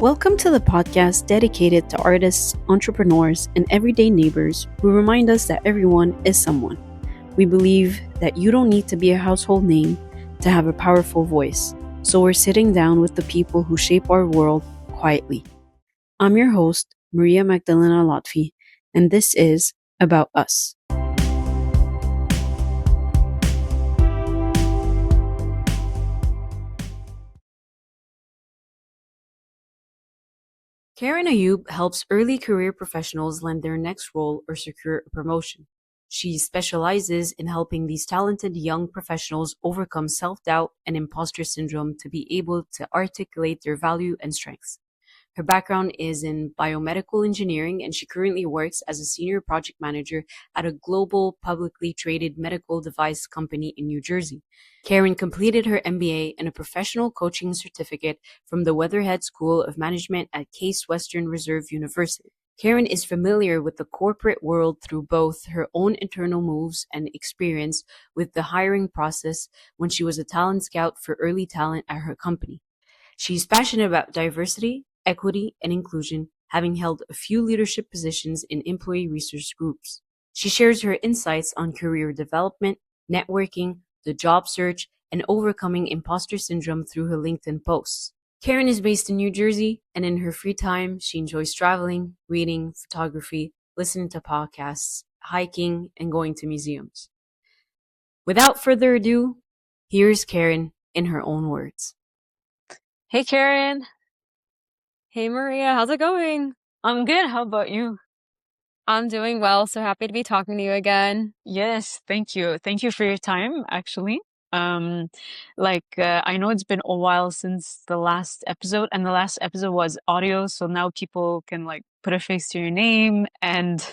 Welcome to the podcast dedicated to artists, entrepreneurs, and everyday neighbors who remind us that everyone is someone. We believe that you don't need to be a household name to have a powerful voice, so we're sitting down with the people who shape our world quietly. I'm your host, Maria Magdalena Lotfi, and this is About Us. Karen Ayoub helps early career professionals land their next role or secure a promotion. She specializes in helping these talented young professionals overcome self-doubt and imposter syndrome to be able to articulate their value and strengths. Her background is in biomedical engineering, and she currently works as a senior project manager at a global publicly traded medical device company in New Jersey. Karen completed her MBA and a professional coaching certificate from the Weatherhead School of Management at Case Western Reserve University. Karen is familiar with the corporate world through both her own internal moves and experience with the hiring process when she was a talent scout for early talent at her company. She's passionate about diversity, equity, and inclusion, having held a few leadership positions in employee research groups. She shares her insights on career development, networking, the job search, and overcoming imposter syndrome through her LinkedIn posts. Karen is based in New Jersey, and in her free time, she enjoys traveling, reading, photography, listening to podcasts, hiking, and going to museums. Without further ado, here's Karen in her own words. Hey, Karen. Hey, Maria. How's it going? I'm good. How about you? I'm doing well. So happy to be talking to you again. Yes, thank you. Thank you for your time, actually. I know it's been a while since the last episode, and the last episode was audio, so now people can put a face to your name and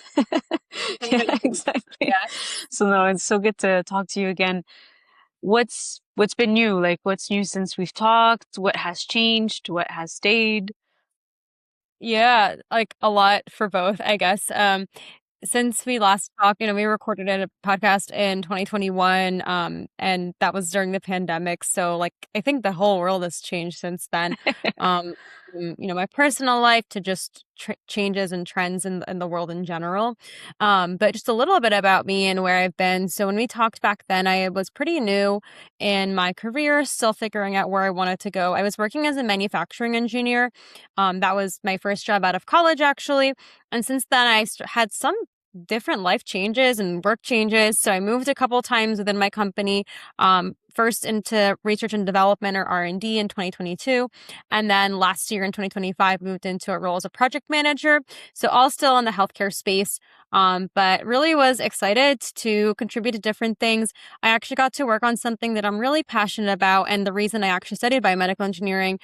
yeah, exactly. Yeah. So no, it's so good to talk to you again. What's been new? What's new since we've talked? What has changed? What has stayed? Yeah, a lot for both, I guess. Since we last talked, we recorded a podcast in 2021, and that was during the pandemic. So, I think the whole world has changed since then. My personal life to just changes and trends in the world in general. But just a little bit about me and where I've been. So when we talked back then, I was pretty new in my career, still figuring out where I wanted to go. I was working as a manufacturing engineer. That was my first job out of college, actually. And since then, I had some different life changes and work changes. So I moved a couple times within my company, first into research and development or R&D in 2022. And then last year in 2025, moved into a role as a project manager. So all still in the healthcare space, but really was excited to contribute to different things. I actually got to work on something that I'm really passionate about. And the reason I actually studied biomedical engineering,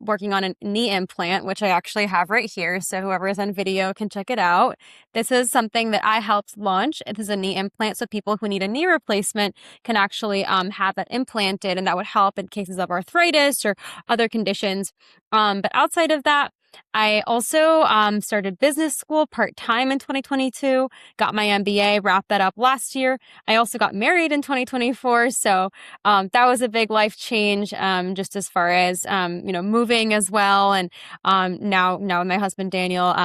working on a knee implant, which I actually have right here. So whoever is on video can check it out. This is something that I helped launch. It is a knee implant. So people who need a knee replacement can actually have that implanted, and that would help in cases of arthritis or other conditions. But outside of that, I also started business school part-time in 2022, got my MBA, wrapped that up last year. I also got married in 2024. So that was a big life change, just as far as, moving as well. And now with my husband, Daniel,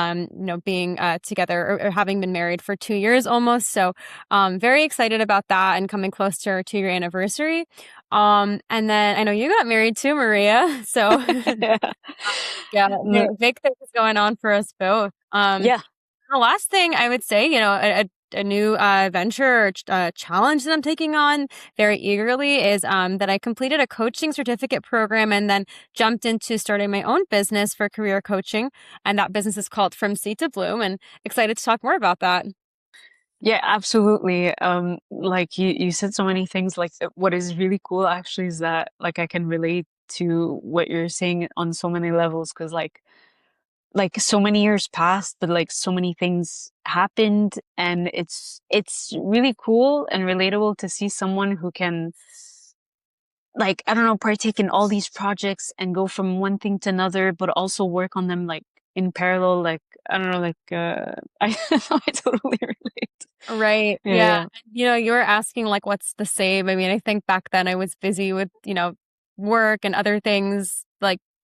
being together or having been married for 2 years almost. So very excited about that and coming close to our 2-year anniversary. And then I know you got married too, Maria. So yeah, big things going on for us both. Yeah. The last thing I would say, a new venture or challenge that I'm taking on very eagerly is that I completed a coaching certificate program and then jumped into starting my own business for career coaching. And that business is called From Seed to Bloom, and excited to talk more about that. Yeah, absolutely. You said so many things. What is really cool actually is that I can relate to what you're saying on so many levels, because so many years passed, but so many things happened, and it's really cool and relatable to see someone who can I don't know, partake in all these projects and go from one thing to another, but also work on them in parallel. I don't know, I totally relate. Right. Yeah. You were asking what's the same. I mean, I think back then I was busy with, work and other things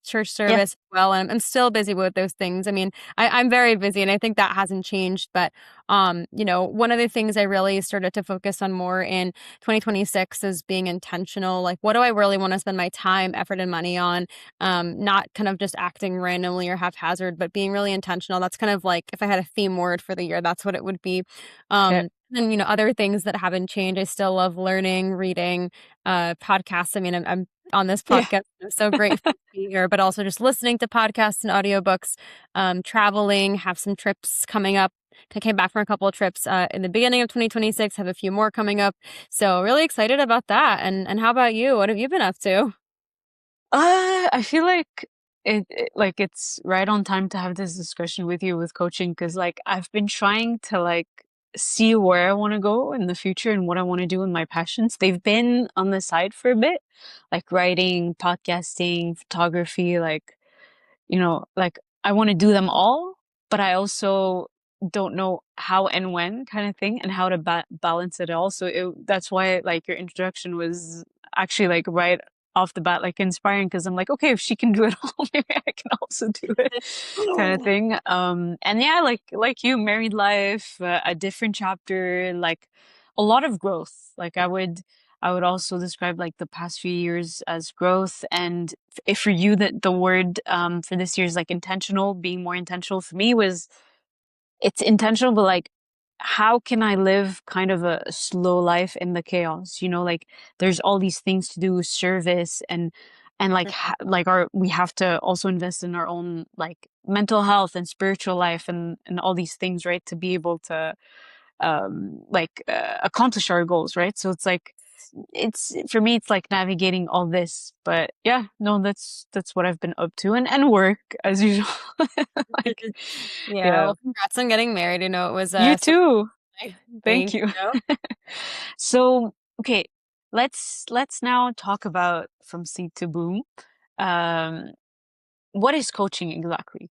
church Yeah. service as well. And I'm still busy with those things. I mean, I'm very busy and I think that hasn't changed. But, one of the things I really started to focus on more in 2026 is being intentional. Like, what do I really want to spend my time, effort, and money on? Not kind of just acting randomly or haphazard, but being really intentional. That's kind of like if I had a theme word for the year, that's what it would be. Okay. And other things that haven't changed. I still love learning, reading, podcasts. I mean, I'm on this Yeah. podcast. I'm so grateful to be here, but also just listening to podcasts and audiobooks, traveling, have some trips coming up. I came back from a couple of trips in the beginning of 2026, have a few more coming up. So really excited about that. And how about you? What have you been up to? I feel like like it's right on time to have this discussion with you with coaching because like I've been trying to like see where I want to go in the future and what I want to do in my passions. They've been on the side for a bit, like writing, podcasting, photography, like like I want to do them all, but I also don't know how and when kind of thing and how to balance it all. So that's why like your introduction was actually like right off the bat like inspiring because I'm like, okay, if she can do it all, maybe I can also do it kind of thing. And yeah, like you, married life, a different chapter, like a lot of growth. Like I would also describe like the past few years as growth. And if for you that the word for this year is like intentional, being more intentional for me was it's intentional, but like how can I live kind of a slow life in the chaos? Like there's all these things to do, service and like like we have to also invest in our own like mental health and spiritual life and all these things, right? To be able to accomplish our goals, right? So it's like it's for me it's like navigating all this, but yeah, no, that's what I've been up to and work as usual. Like Yeah, yeah, well, congrats on getting married. It was you so too. Thank thank you. you. So okay, let's now talk about from seed to boom. um what is coaching exactly?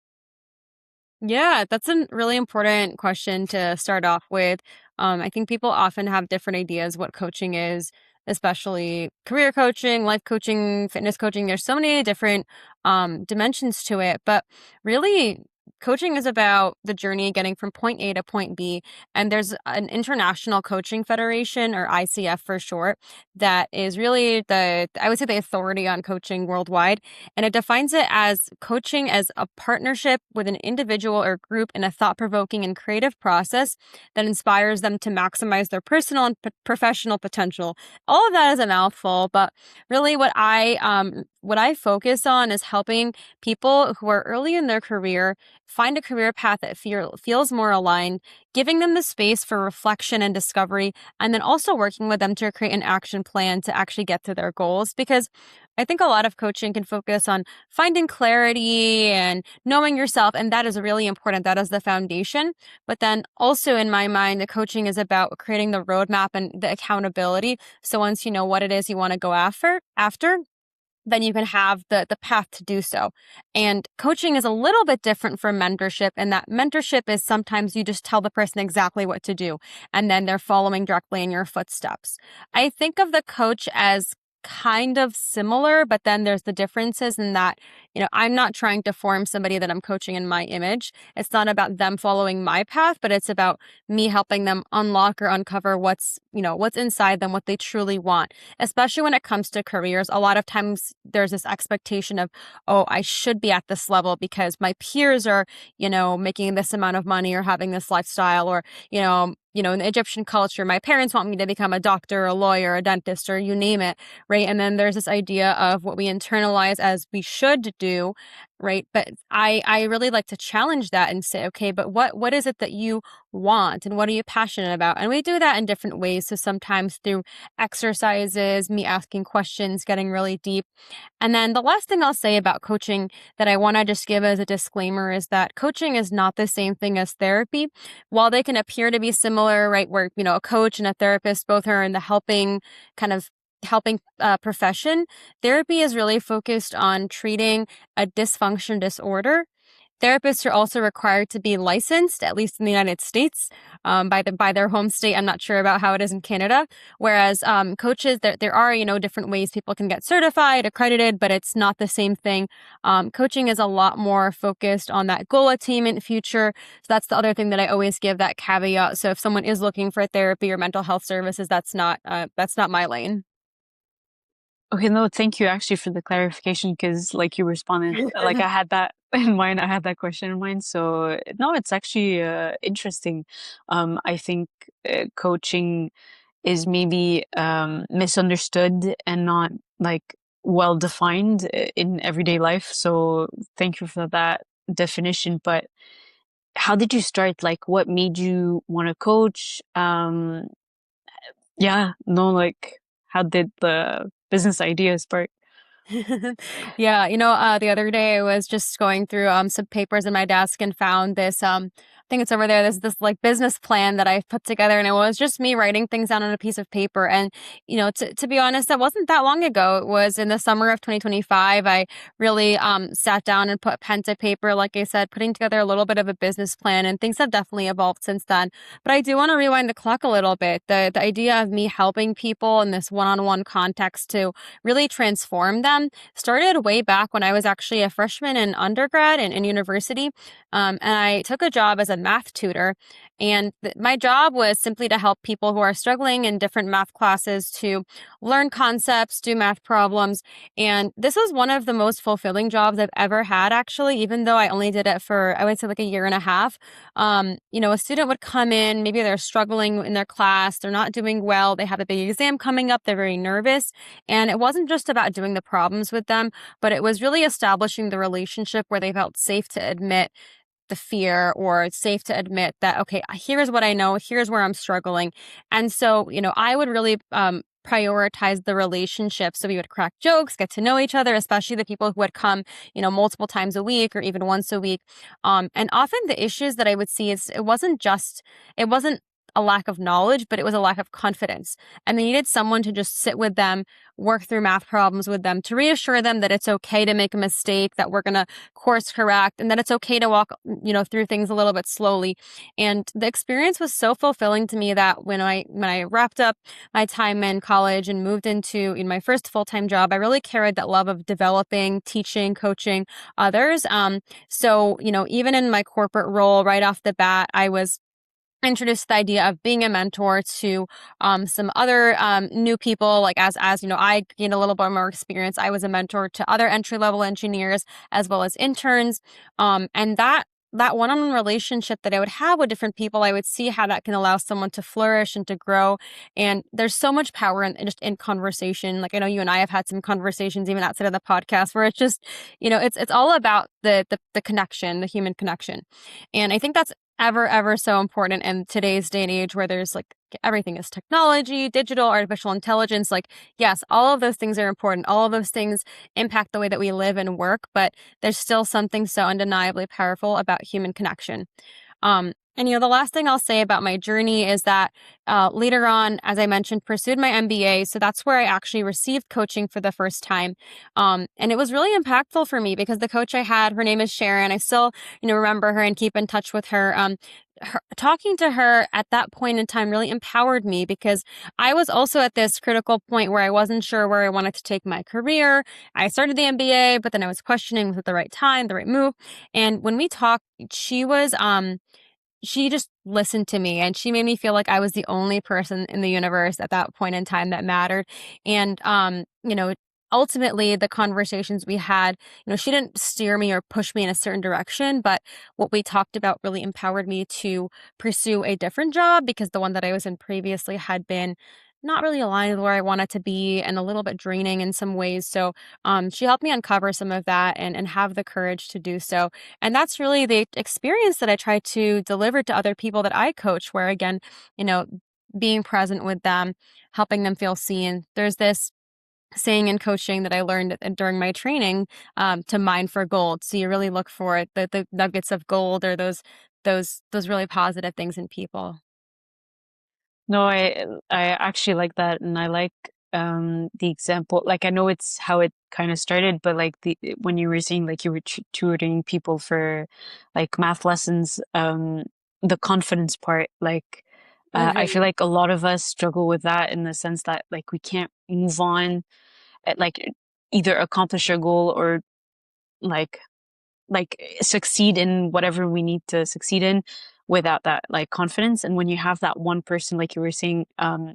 Yeah, that's a really important question to start off with. I think people often have different ideas what coaching is, especially career coaching, life coaching, fitness coaching. There's so many different dimensions to it, but really, coaching is about the journey getting from point A to point B. And there's an international coaching federation, or ICF for short, that is really I would say, the authority on coaching worldwide, and it defines it as coaching as a partnership with an individual or group in a thought provoking and creative process that inspires them to maximize their personal and professional potential. All of that is a mouthful, but really what I focus on is helping people who are early in their career find a career path that feels more aligned, giving them the space for reflection and discovery, and then also working with them to create an action plan to actually get to their goals. Because I think a lot of coaching can focus on finding clarity and knowing yourself, and that is really important. That is the foundation. But then also, in my mind, the coaching is about creating the roadmap and the accountability. So once you know what it is you want to go after, then you can have the path to do so. And coaching is a little bit different from mentorship, and that mentorship is sometimes you just tell the person exactly what to do, and then they're following directly in your footsteps. I think of the coach as kind of similar, but then there's the differences in that, I'm not trying to form somebody that I'm coaching in my image. It's not about them following my path, but it's about me helping them unlock or uncover what's inside them, what they truly want. Especially when it comes to careers, a lot of times there's this expectation of, oh, I should be at this level because my peers are, making this amount of money or having this lifestyle, or, in the Egyptian culture, my parents want me to become a doctor, a lawyer, a dentist, or you name it, right? And then there's this idea of what we internalize as we should do, right? But I really like to challenge that and say, okay, but what is it that you want and what are you passionate about? And we do that in different ways. So sometimes through exercises, me asking questions, getting really deep. And then the last thing I'll say about coaching that I want to just give as a disclaimer is that coaching is not the same thing as therapy. While they can appear to be similar, right, where, a coach and a therapist both are in the helping profession, therapy is really focused on treating a dysfunction disorder. Therapists are also required to be licensed, at least in the United States, by their home state. I'm not sure about how it is in Canada. Whereas coaches, there are different ways people can get certified, accredited, but it's not the same thing. Coaching is a lot more focused on that goal attainment future. So that's the other thing that I always give that caveat. So if someone is looking for therapy or mental health services, that's not my lane. Okay, no, thank you actually for the clarification because like you responded, like I had that in mind, I had that question in mind. So no, it's actually interesting. I think coaching is maybe misunderstood and not like well defined in everyday life. So thank you for that definition. But how did you start? Like, what made you want to coach? Yeah, no, like, how did the business idea spark? Yeah, the other day I was just going through some papers in my desk and found this I think it's over there. There's this like business plan that I put together, and it was just me writing things down on a piece of paper. And to be honest, that wasn't that long ago. It was in the summer of 2025. I really sat down and put pen to paper, like I said, putting together a little bit of a business plan, and things have definitely evolved since then. But I do want to rewind the clock a little bit. The idea of me helping people in this one-on-one context to really transform them started way back when I was actually a freshman in undergrad and in university. And I took a job as a math tutor. And my job was simply to help people who are struggling in different math classes to learn concepts, do math problems. And this was one of the most fulfilling jobs I've ever had, actually, even though I only did it for, I would say, like a year and a half. A student would come in, maybe they're struggling in their class, they're not doing well, they have a big exam coming up, they're very nervous. And it wasn't just about doing the problems with them, but it was really establishing the relationship where they felt safe to admit the fear or safe to admit that, okay, here's what I know, here's where I'm struggling. And so, I would really prioritize the relationship. So we would crack jokes, get to know each other, especially the people who would come, multiple times a week or even once a week. And often the issues that I would see is it wasn't a lack of knowledge, but it was a lack of confidence. And they needed someone to just sit with them, work through math problems with them, to reassure them that it's okay to make a mistake, that we're going to course correct, and that it's okay to walk, through things a little bit slowly. And the experience was so fulfilling to me that when I wrapped up my time in college and moved into my first full-time job, I really carried that love of developing, teaching, coaching others. So, even in my corporate role right off the bat, I was introduced the idea of being a mentor to some other new people. Like as I gained a little bit more experience, I was a mentor to other entry level engineers as well as interns. And that one-on-one relationship that I would have with different people, I would see how that can allow someone to flourish and to grow. And there's so much power in just in conversation. Like I know you and I have had some conversations even outside of the podcast where it's just, it's all about the connection, the human connection. And I think that's ever so important in today's day and age where there's like everything is technology, digital, artificial intelligence. Like, yes, all of those things are important. All of those things impact the way that we live and work, but there's still something so undeniably powerful about human connection. And the last thing I'll say about my journey is that later on, as I mentioned, pursued my MBA. So that's where I actually received coaching for the first time. And it was really impactful for me because the coach I had, her name is Sharon. I still, remember her and keep in touch with her. Talking to her at that point in time really empowered me because I was also at this critical point where I wasn't sure where I wanted to take my career. I started the MBA, but then I was questioning was it the right time, the right move. And when we talked, she just listened to me and she made me feel like I was the only person in the universe at that point in time that mattered. And, ultimately the conversations we had, she didn't steer me or push me in a certain direction, but what we talked about really empowered me to pursue a different job because the one that I was in previously had been not really aligned with where I wanted to be and a little bit draining in some ways. So she helped me uncover some of that and have the courage to do so. And that's really the experience that I try to deliver to other people that I coach, where again, being present with them, helping them feel seen. There's this saying in coaching that I learned during my training to mine for gold. So you really look for the nuggets of gold or those really positive things in people. No, I actually like that, and I like the example, like I know it's how it kind of started, but like the when you were saying like you were tutoring people for like math lessons, the confidence part, like I feel like a lot of us struggle with that in the sense that like we can't move on, like either accomplish our goal or like succeed in whatever we need to succeed in without that like confidence. And when you have that one person, like you were saying,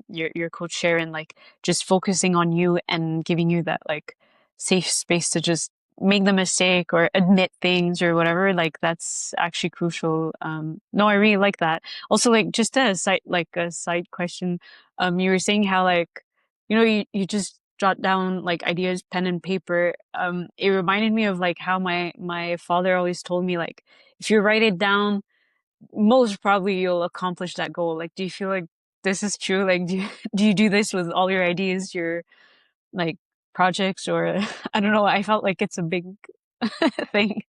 your coach Sharon, like just focusing on you and giving you that like safe space to just make the mistake or admit things or whatever, like that's actually crucial. No, I really like that. Also, like just a side question, you were saying how like, you just jot down like ideas, pen and paper. It reminded me of like how my father always told me like if you write it down, most probably you'll accomplish that goal. Like, do you feel like this is true? Like, do you do this with all your ideas, your like projects, or I don't know. I felt like it's a big thing.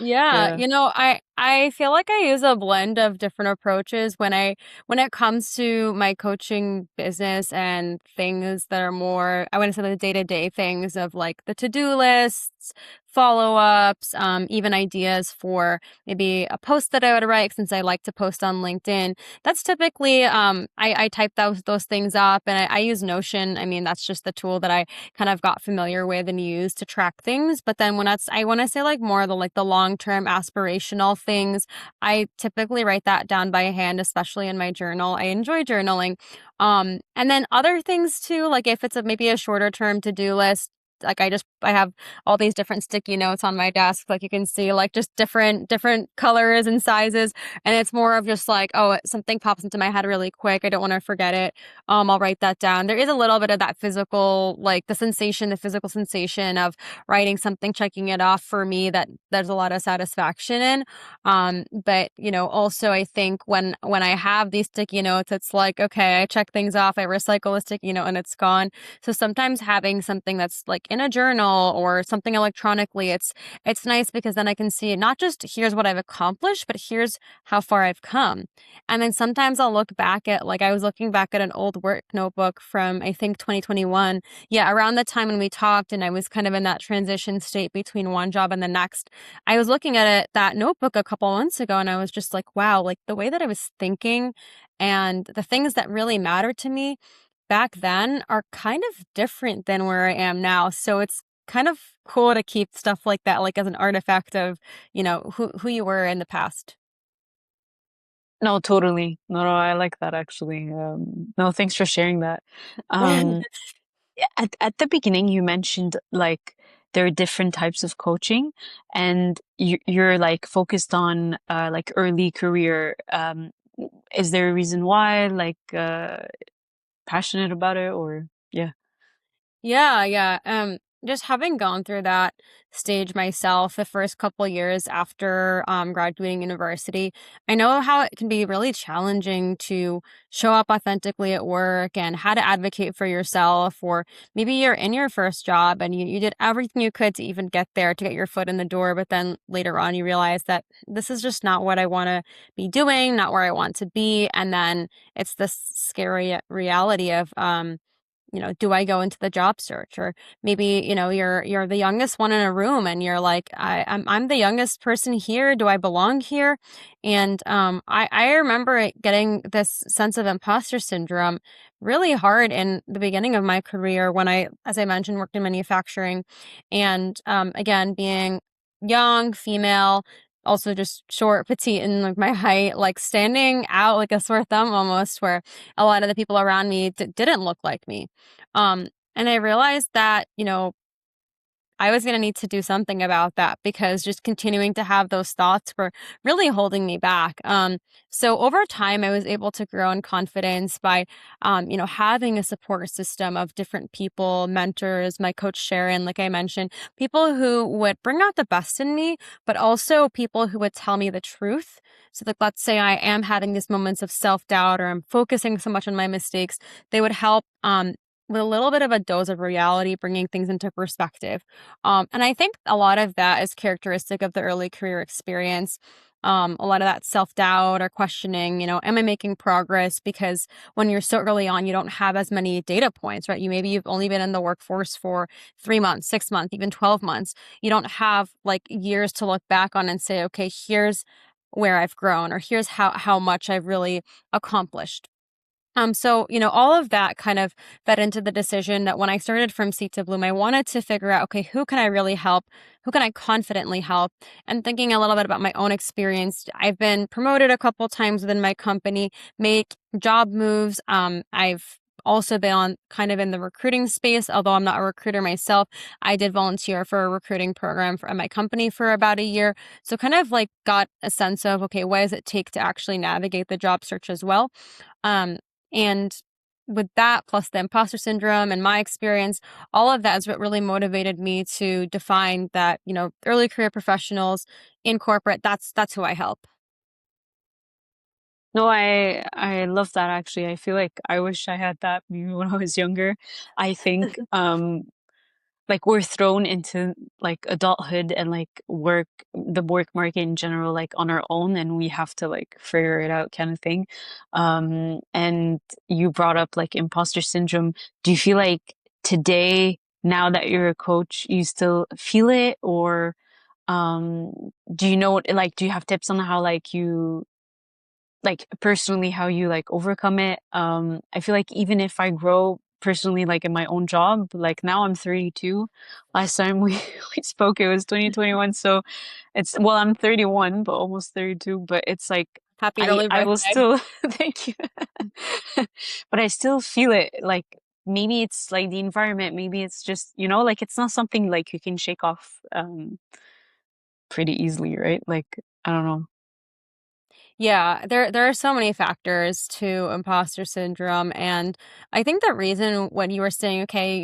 Yeah, Yeah. I feel like I use a blend of different approaches when it comes to my coaching business and things that are more, I want to say, the day-to-day things of like the to-do lists, follow-ups, even ideas for maybe a post that I would write since I like to post on LinkedIn. That's typically I type those things up, and I use Notion. I mean, that's just the tool that I kind of got familiar with and use to track things. But then I want to say like more of the long-term aspirational things, I typically write that down by hand, especially in my journal. I enjoy journaling. And then other things too, like if it's maybe a shorter term to-do list, like I have all these different sticky notes on my desk, like you can see, like just different colors and sizes. And it's more of just like, oh, something pops into my head really quick, I don't want to forget it. I'll write that down. There is a little bit of that physical, like the physical sensation of writing something, checking it off for me, that there's a lot of satisfaction in. But also I think when I have these sticky notes, it's like, okay, I check things off, I recycle a sticky note and it's gone. So sometimes having something that's like in a journal or something electronically, it's nice because then I can see not just here's what I've accomplished, but here's how far I've come. And then sometimes I'll look back at, like I was looking back at an old work notebook from I think 2021. Yeah, around the time when we talked and I was kind of in that transition state between one job and the next. I was looking at that notebook a couple months ago and I was just like, wow, like the way that I was thinking and the things that really mattered to me back then are kind of different than where I am now. So it's kind of cool to keep stuff like that, like as an artifact of, who you were in the past. No, totally. No, I like that actually. No, thanks for sharing that. Um, at the beginning, you mentioned like there are different types of coaching, and you're like focused on like early career. Is there a reason why, like passionate about it, or yeah? Yeah, yeah. Just having gone through that stage myself the first couple years after graduating university, I know how it can be really challenging to show up authentically at work and how to advocate for yourself. Or maybe you're in your first job and you did everything you could to even get there, to get your foot in the door, but then later on you realize that this is just not what I want to be doing, not where I want to be. And then it's this scary reality of do I go into the job search? Or maybe, you're the youngest one in a room and you're like, I'm the youngest person here. Do I belong here? And I remember getting this sense of imposter syndrome really hard in the beginning of my career when I, as I mentioned, worked in manufacturing. And again, being young, female, also just short, petite, and like my height, like standing out like a sore thumb almost, where a lot of the people around me didn't look like me. And I realized that, I was going to need to do something about that because just continuing to have those thoughts were really holding me back. So over time, I was able to grow in confidence by, having a support system of different people, mentors, my coach Sharon, like I mentioned, people who would bring out the best in me, but also people who would tell me the truth. So like, let's say I am having these moments of self-doubt or I'm focusing so much on my mistakes, they would help, with a little bit of a dose of reality, bringing things into perspective. And I think a lot of that is characteristic of the early career experience. a lot of that self-doubt or questioning, am I making progress? Because when you're so early on, you don't have as many data points, right? Maybe you've only been in the workforce for 3 months, 6 months, even 12 months. You don't have like years to look back on and say, okay, here's where I've grown, or here's how much I've really accomplished. So, all of that kind of fed into the decision that when I started From Seed to Bloom, I wanted to figure out, okay, who can I really help? Who can I confidently help? And thinking a little bit about my own experience, I've been promoted a couple times within my company, make job moves. I've also been on kind of in the recruiting space, although I'm not a recruiter myself. I did volunteer for a recruiting program at my company for about a year. So kind of like got a sense of, okay, what does it take to actually navigate the job search as well? Um, and with that, plus the imposter syndrome and my experience, all of that is what really motivated me to define that, early career professionals in corporate, that's who I help. No, I love that actually. I feel like I wish I had that maybe when I was younger. I think like we're thrown into like adulthood and like the work market in general like on our own, and we have to like figure it out kind of thing. And you brought up like imposter syndrome. Do you feel like today, now that you're a coach, you still feel it, or um do you know, like, do you have tips on how like you like personally how you like overcome it? I feel like even if I grow personally like in my own job, like now I'm 32. Last time we we spoke it was 2021. So it's, well, I'm 31 but almost 32, but it's like Happy I early I will birthday. still thank you. But I still feel it, like maybe it's like the environment, maybe it's just, like it's not something like you can shake off pretty easily, right? Like I don't know. Yeah, there are so many factors to imposter syndrome, and I think the reason when you were saying, okay,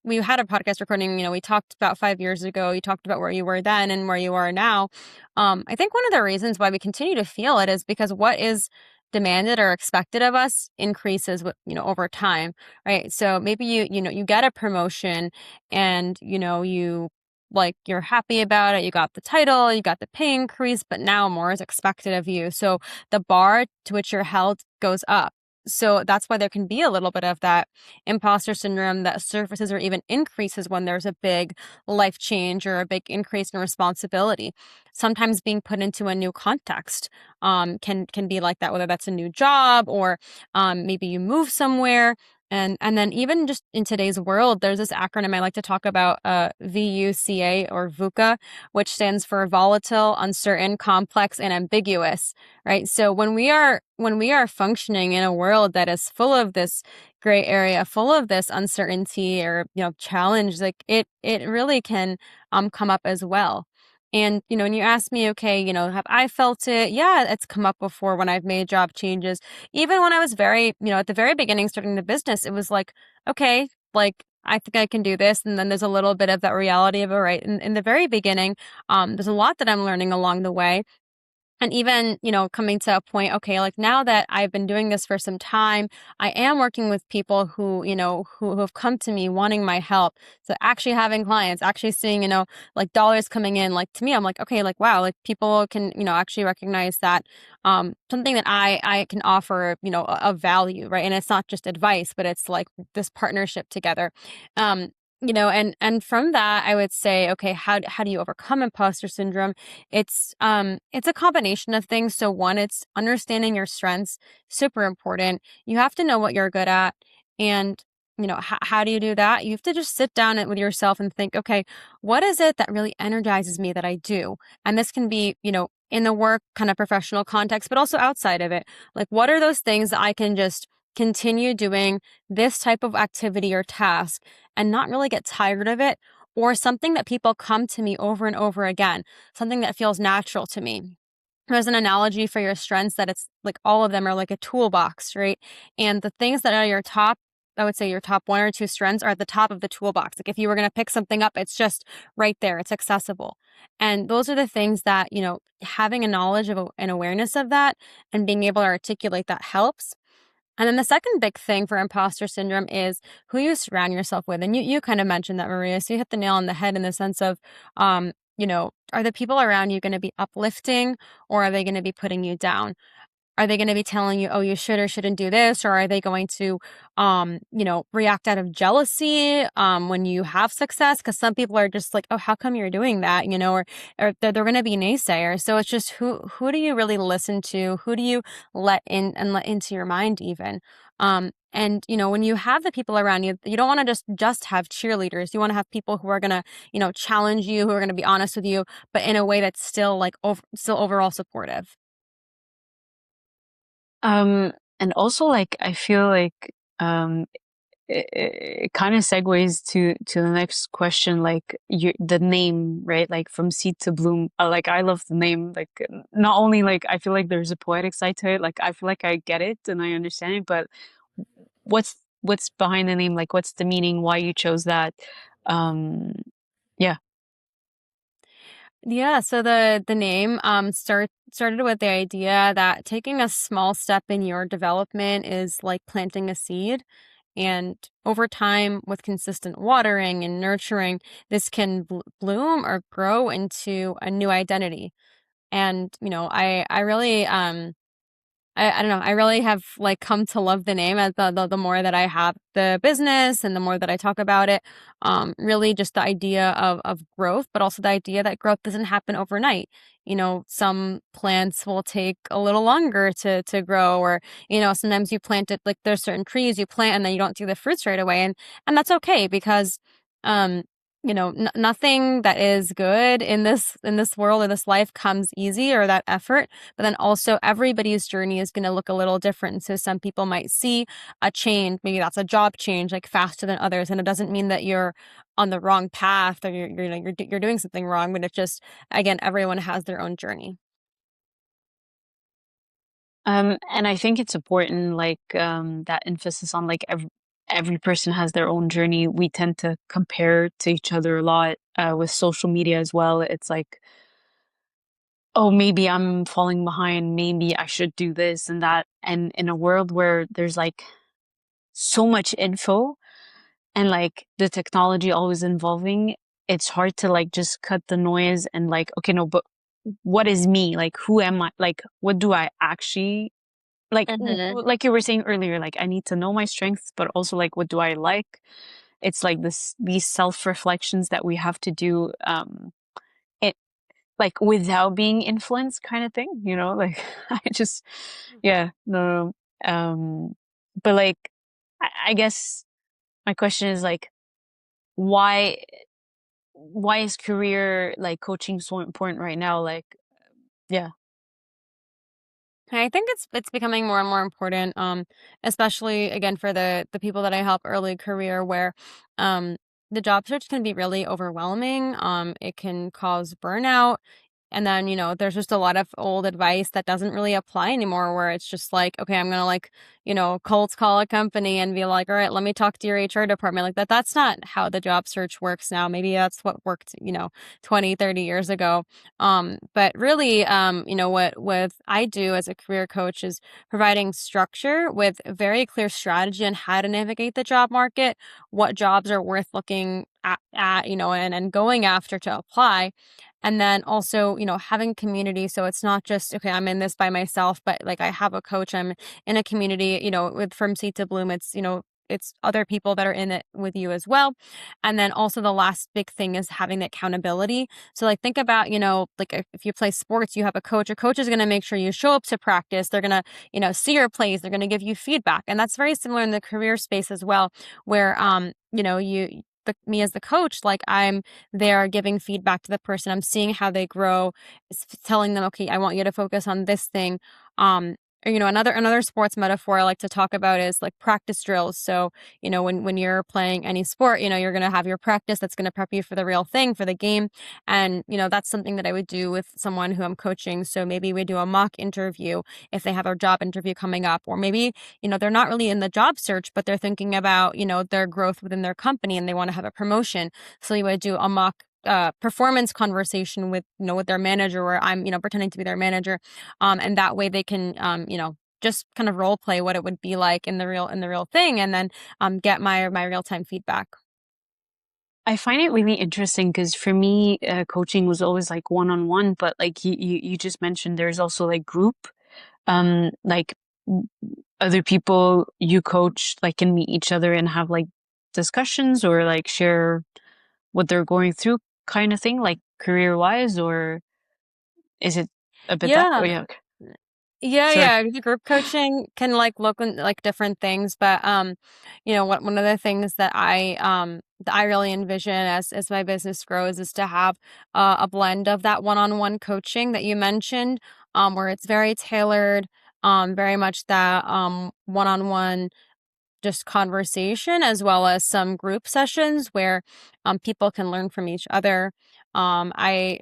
we had a podcast recording, we talked about 5 years ago, you talked about where you were then and where you are now. I think one of the reasons why we continue to feel it is because what is demanded or expected of us increases with, over time, right? So maybe you get a promotion and, you're happy about it, you got the title, you got the pay increase, but now more is expected of you. So the bar to which you're held goes up. So that's why there can be a little bit of that imposter syndrome that surfaces or even increases when there's a big life change or a big increase in responsibility. Sometimes being put into a new context can be like that, whether that's a new job or maybe you move somewhere. And then even just in today's world, there's this acronym I like to talk about, VUCA or VUCA, which stands for volatile, uncertain, complex, and ambiguous, right? So when we are functioning in a world that is full of this gray area, full of this uncertainty or, challenge, like it really can come up as well. And, when you ask me, okay, have I felt it? Yeah, it's come up before when I've made job changes. Even when I was at the very beginning starting the business, it was like, okay, like I think I can do this. And then there's a little bit of that reality of, all right, in the very beginning, there's a lot that I'm learning along the way. And even, coming to a point, okay, like now that I've been doing this for some time, I am working with people who have come to me wanting my help. So actually having clients, actually seeing, like dollars coming in, like to me, I'm like, okay, like, wow, like people can, actually recognize that, something that I can offer, of value, right? And it's not just advice, but it's like this partnership together. And from that, I would say, okay, how do you overcome imposter syndrome? It's a combination of things. So one, it's understanding your strengths, super important. You have to know what you're good at. And, how do you do that? You have to just sit down with yourself and think, okay, what is it that really energizes me that I do? And this can be, in the work kind of professional context, but also outside of it. Like, what are those things that I can just continue doing this type of activity or task and not really get tired of it, or something that people come to me over and over again, something that feels natural to me. There's an analogy for your strengths that it's like all of them are like a toolbox, right? And the things that are your top, I would say your top one or two strengths are at the top of the toolbox. Like if you were going to pick something up, it's just right there, it's accessible. And those are the things that, having a knowledge of an awareness of that and being able to articulate that helps. And then the second big thing for imposter syndrome is who you surround yourself with. And you kind of mentioned that, Maria. So you hit the nail on the head in the sense of, are the people around you going to be uplifting, or are they going to be putting you down? Are they going to be telling you, oh, you should or shouldn't do this? Or are they going to, react out of jealousy, when you have success? Because some people are just like, oh, how come you're doing that? Or they're going to be naysayers. So it's just who do you really listen to? Who do you let in and let into your mind even? And when you have the people around you, you don't want to just have cheerleaders. You want to have people who are going to, challenge you, who are going to be honest with you, but in a way that's still like still overall supportive. And also like I feel like it kind of segues to the next question, like the name, right? Like from seed to bloom. Like I love the name. Like not only like I feel like there's a poetic side to it. Like I feel like I get it and I understand it, but what's behind the name? Like what's the meaning? Why you chose that? Um, yeah. Yeah, so the name started with the idea that taking a small step in your development is like planting a seed. And over time, with consistent watering and nurturing, this can bloom or grow into a new identity. And I really I don't know. I really have like come to love the name as the more that I have the business and the more that I talk about it. Really just the idea of growth, but also the idea that growth doesn't happen overnight. Some plants will take a little longer to grow, or sometimes you plant it, like there's certain trees you plant and then you don't see the fruits right away, and that's okay because um nothing that is good in this world, in this life, comes easy, or that effort. But then also everybody's journey is going to look a little different. So some people might see a change, maybe that's a job change, like faster than others, and it doesn't mean that you're on the wrong path, or you're doing something wrong. But it's just, again, everyone has their own journey. And I think it's important, like that emphasis on like every person has their own journey. We tend to compare to each other a lot with social media as well. It's like, oh, maybe I'm falling behind. Maybe I should do this and that. And in a world where there's like so much info and like the technology always evolving, it's hard to like just cut the noise and like, okay, no, but what is me? Like, who am I? Like, what do I actually Hmm. like you were saying earlier, like I need to know my strengths, but also like what do I like? It's like these self-reflections that we have to do it like without being influenced kind of thing, like I just yeah, no, no. But like I guess my question is like why why is career like coaching so important right now? Like yeah. And I think it's becoming more and more important, especially again for the people that I help early career, where um, the job search can be really overwhelming. It can cause burnout. And then, there's just a lot of old advice that doesn't really apply anymore, where it's just like, okay, I'm going to like, cold call a company and be like, all right, let me talk to your HR department. Like that. That's not how the job search works now. Maybe that's what worked, 20, 30 years ago. But really, what I do as a career coach is providing structure with very clear strategy on how to navigate the job market, what jobs are worth looking at and going after to apply. And then also, having community. So it's not just, okay, I'm in this by myself, but like I have a coach, I'm in a community, with From Seed to Bloom. It's other people that are in it with you as well. And then also the last big thing is having the accountability. So like think about, like if you play sports, you have a coach. A coach is going to make sure you show up to practice. They're going to, see your plays. They're going to give you feedback. And that's very similar in the career space as well, where, me as the coach, like I'm there giving feedback to the person. I'm seeing how they grow, telling them, okay, I want you to focus on this thing. Or, another sports metaphor I like to talk about is like practice drills. So, when you're playing any sport, you're going to have your practice that's going to prep you for the real thing, for the game. And, that's something that I would do with someone who I'm coaching. So maybe we do a mock interview if they have a job interview coming up, or maybe, they're not really in the job search, but they're thinking about, their growth within their company and they want to have a promotion. So you would do a mock performance conversation with with their manager, where I'm pretending to be their manager, and that way they can just kind of role play what it would be like in the real thing, and then get my real time feedback. I find it really interesting because for me, coaching was always like one-on-one, but like you just mentioned, there's also like group, like other people you coach like can meet each other and have like discussions or like share what they're going through kind of thing, like career wise, or is it a bit that? Oh Yeah. yeah, okay. Yeah, Sorry. yeah. The group coaching can like look like different things, but one of the things that I really envision as my business grows is to have a blend of that one-on-one coaching that you mentioned, where it's very tailored, very much that one-on-one just conversation, as well as some group sessions where people can learn from each other. I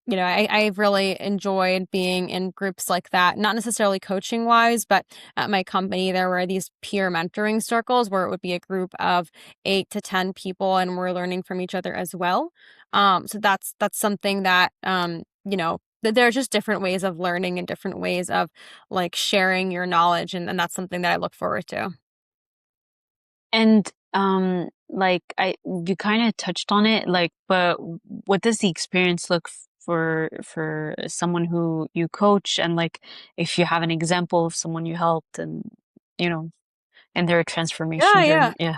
I've really enjoyed being in groups like that, not necessarily coaching wise, but at my company there were these peer mentoring circles where it would be a group of 8 to 10 people and we're learning from each other as well. So that's something that there's just different ways of learning and different ways of like sharing your knowledge, and that's something that I look forward to. And like I you kind of touched on it, like, but what does the experience look for someone who you coach, and like if you have an example of someone you helped and you know and their Yeah, transformation yeah. journey. Yeah.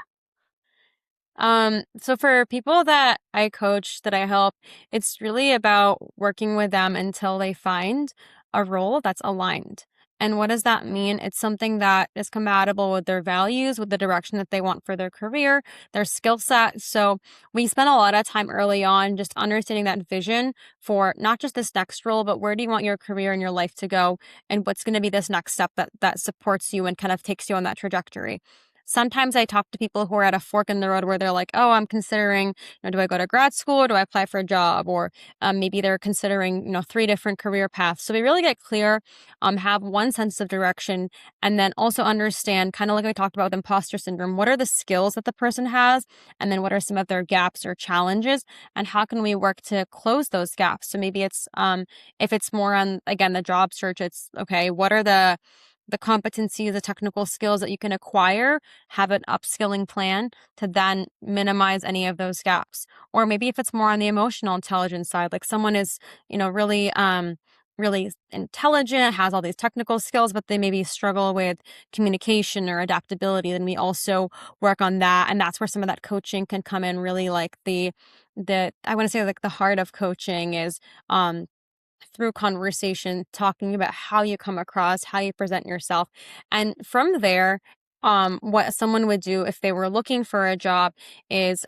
So for people that I coach, that I help, it's really about working with them until they find a role that's aligned. And what does that mean? It's something that is compatible with their values, with the direction that they want for their career, their skill set. So we spend a lot of time early on just understanding that vision for not just this next role, but where do you want your career and your life to go? And what's going to be this next step that supports you and kind of takes you on that trajectory. Sometimes I talk to people who are at a fork in the road where they're like, oh, I'm considering, do I go to grad school or do I apply for a job? Or maybe they're considering, 3 different career paths. So we really get clear, have one sense of direction, and then also understand, kind of like we talked about with imposter syndrome, what are the skills that the person has? And then what are some of their gaps or challenges? And how can we work to close those gaps? So maybe it's, if it's more on, again, the job search, it's okay, what are the competencies, the technical skills that you can acquire, have an upskilling plan to then minimize any of those gaps. Or maybe if it's more on the emotional intelligence side, like someone is, really intelligent, has all these technical skills, but they maybe struggle with communication or adaptability, then we also work on that. And that's where some of that coaching can come in, really like the I want to say like the heart of coaching is through conversation, talking about how you come across, how you present yourself. And from there, what someone would do if they were looking for a job is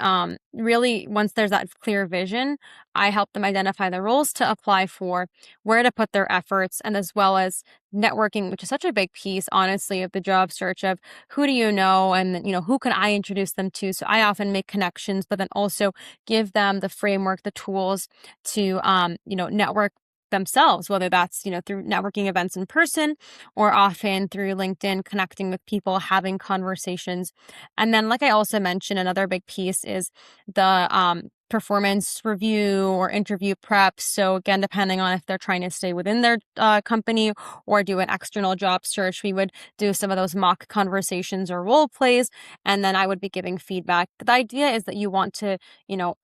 really, once there's that clear vision, I help them identify the roles to apply for, where to put their efforts, and as well as networking, which is such a big piece, honestly, of the job search of who do you know, and who can I introduce them to. So I often make connections, but then also give them the framework, the tools to network themselves, whether that's, through networking events in person or often through LinkedIn, connecting with people, having conversations. And then, like I also mentioned, another big piece is the performance review or interview prep. So again, depending on if they're trying to stay within their company or do an external job search, we would do some of those mock conversations or role plays, and then I would be giving feedback. The idea is that you want to,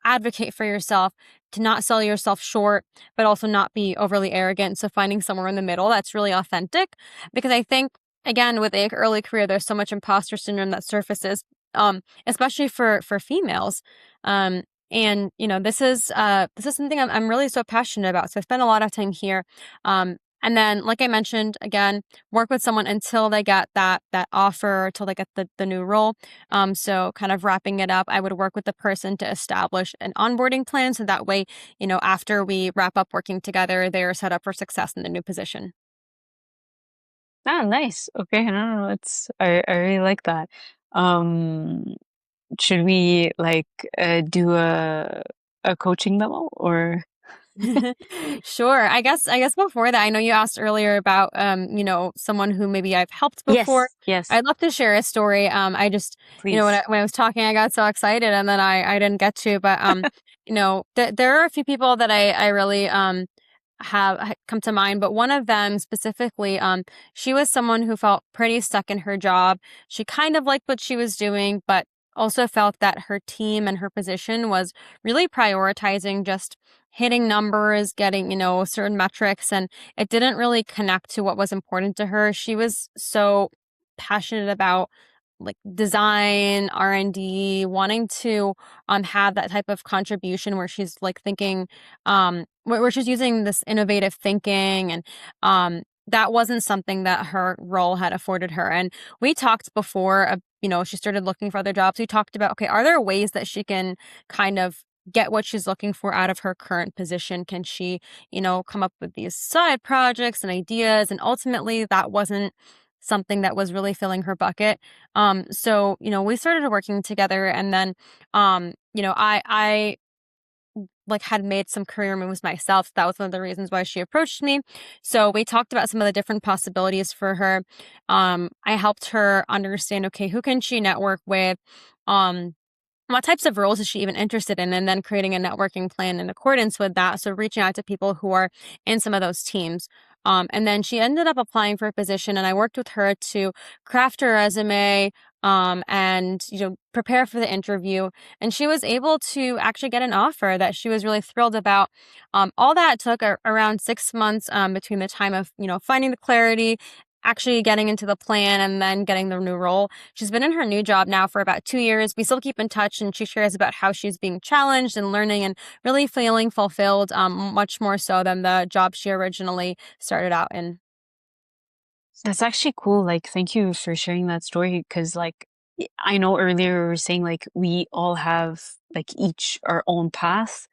advocate for yourself, to not sell yourself short, but also not be overly arrogant. So finding somewhere in the middle that's really authentic, because I think, again, with the early career, there's so much imposter syndrome that surfaces, especially for females. Um, and this is something I'm really so passionate about. So I spend a lot of time here. And then, like I mentioned, again, work with someone until they get that offer, until they get the new role. So kind of wrapping it up, I would work with the person to establish an onboarding plan. So that way, after we wrap up working together, they're set up for success in the new position. Ah, nice. Okay, no, it's I really like that. Um, should we like do a coaching demo or? Sure. I guess before that, I know you asked earlier about someone who maybe I've helped before. Yes, yes, I'd love to share a story. I just, please. when I was talking, I got so excited and then I didn't get to, but there are a few people that I really have come to mind, but one of them specifically, she was someone who felt pretty stuck in her job. She kind of liked what she was doing, but also felt that her team and her position was really prioritizing just hitting numbers, getting, certain metrics, and it didn't really connect to what was important to her. She was so passionate about like design, R&D, wanting to have that type of contribution where she's like thinking where she's using this innovative thinking, and that wasn't something that her role had afforded her. And we talked before, she started looking for other jobs. We talked about, okay, are there ways that she can kind of get what she's looking for out of her current position? Can she, come up with these side projects and ideas? And ultimately, that wasn't something that was really filling her bucket. So, we started working together, and then, I like had made some career moves myself. That was one of the reasons why she approached me. So we talked about some of the different possibilities for her. I helped her understand, okay, who can she network with? Um, what types of roles is she even interested in? And then creating a networking plan in accordance with that. So reaching out to people who are in some of those teams. And then she ended up applying for a position, and I worked with her to craft her resume, and, prepare for the interview. And she was able to actually get an offer that she was really thrilled about. All that took around 6 months, between the time of, finding the clarity, actually getting into the plan, and then getting the new role. She's been in her new job now for about 2 years. We still keep in touch, and she shares about how she's being challenged and learning and really feeling fulfilled, much more so than the job she originally started out in. That's actually cool. Like, thank you for sharing that story. Cause like, I know earlier we were saying like we all have like each our own path.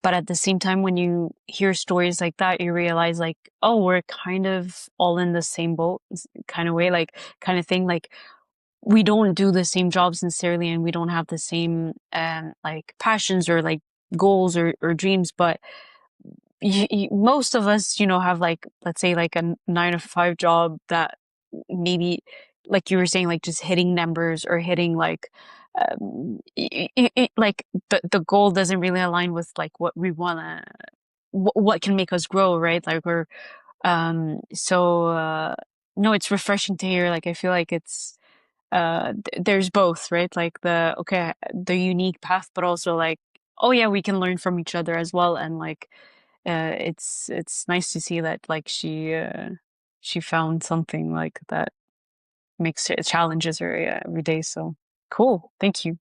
But at the same time, when you hear stories like that, you realize like, oh, we're kind of all in the same boat kind of way, like kind of thing. Like we don't do the same jobs necessarily, and we don't have the same, like passions or like goals or dreams, but most of us, have like, let's say like a 9 to 5 job that maybe, like you were saying, like just hitting numbers or hitting like, like the goal doesn't really align with like what we want to, what can make us grow, right? Like we're, no, it's refreshing to hear. Like, I feel like it's, there's both, right? Like okay, the unique path, but also like, oh yeah, we can learn from each other as well. And like, it's nice to see that like she found something like that makes it challenges her, yeah, every day. So cool. Thank you.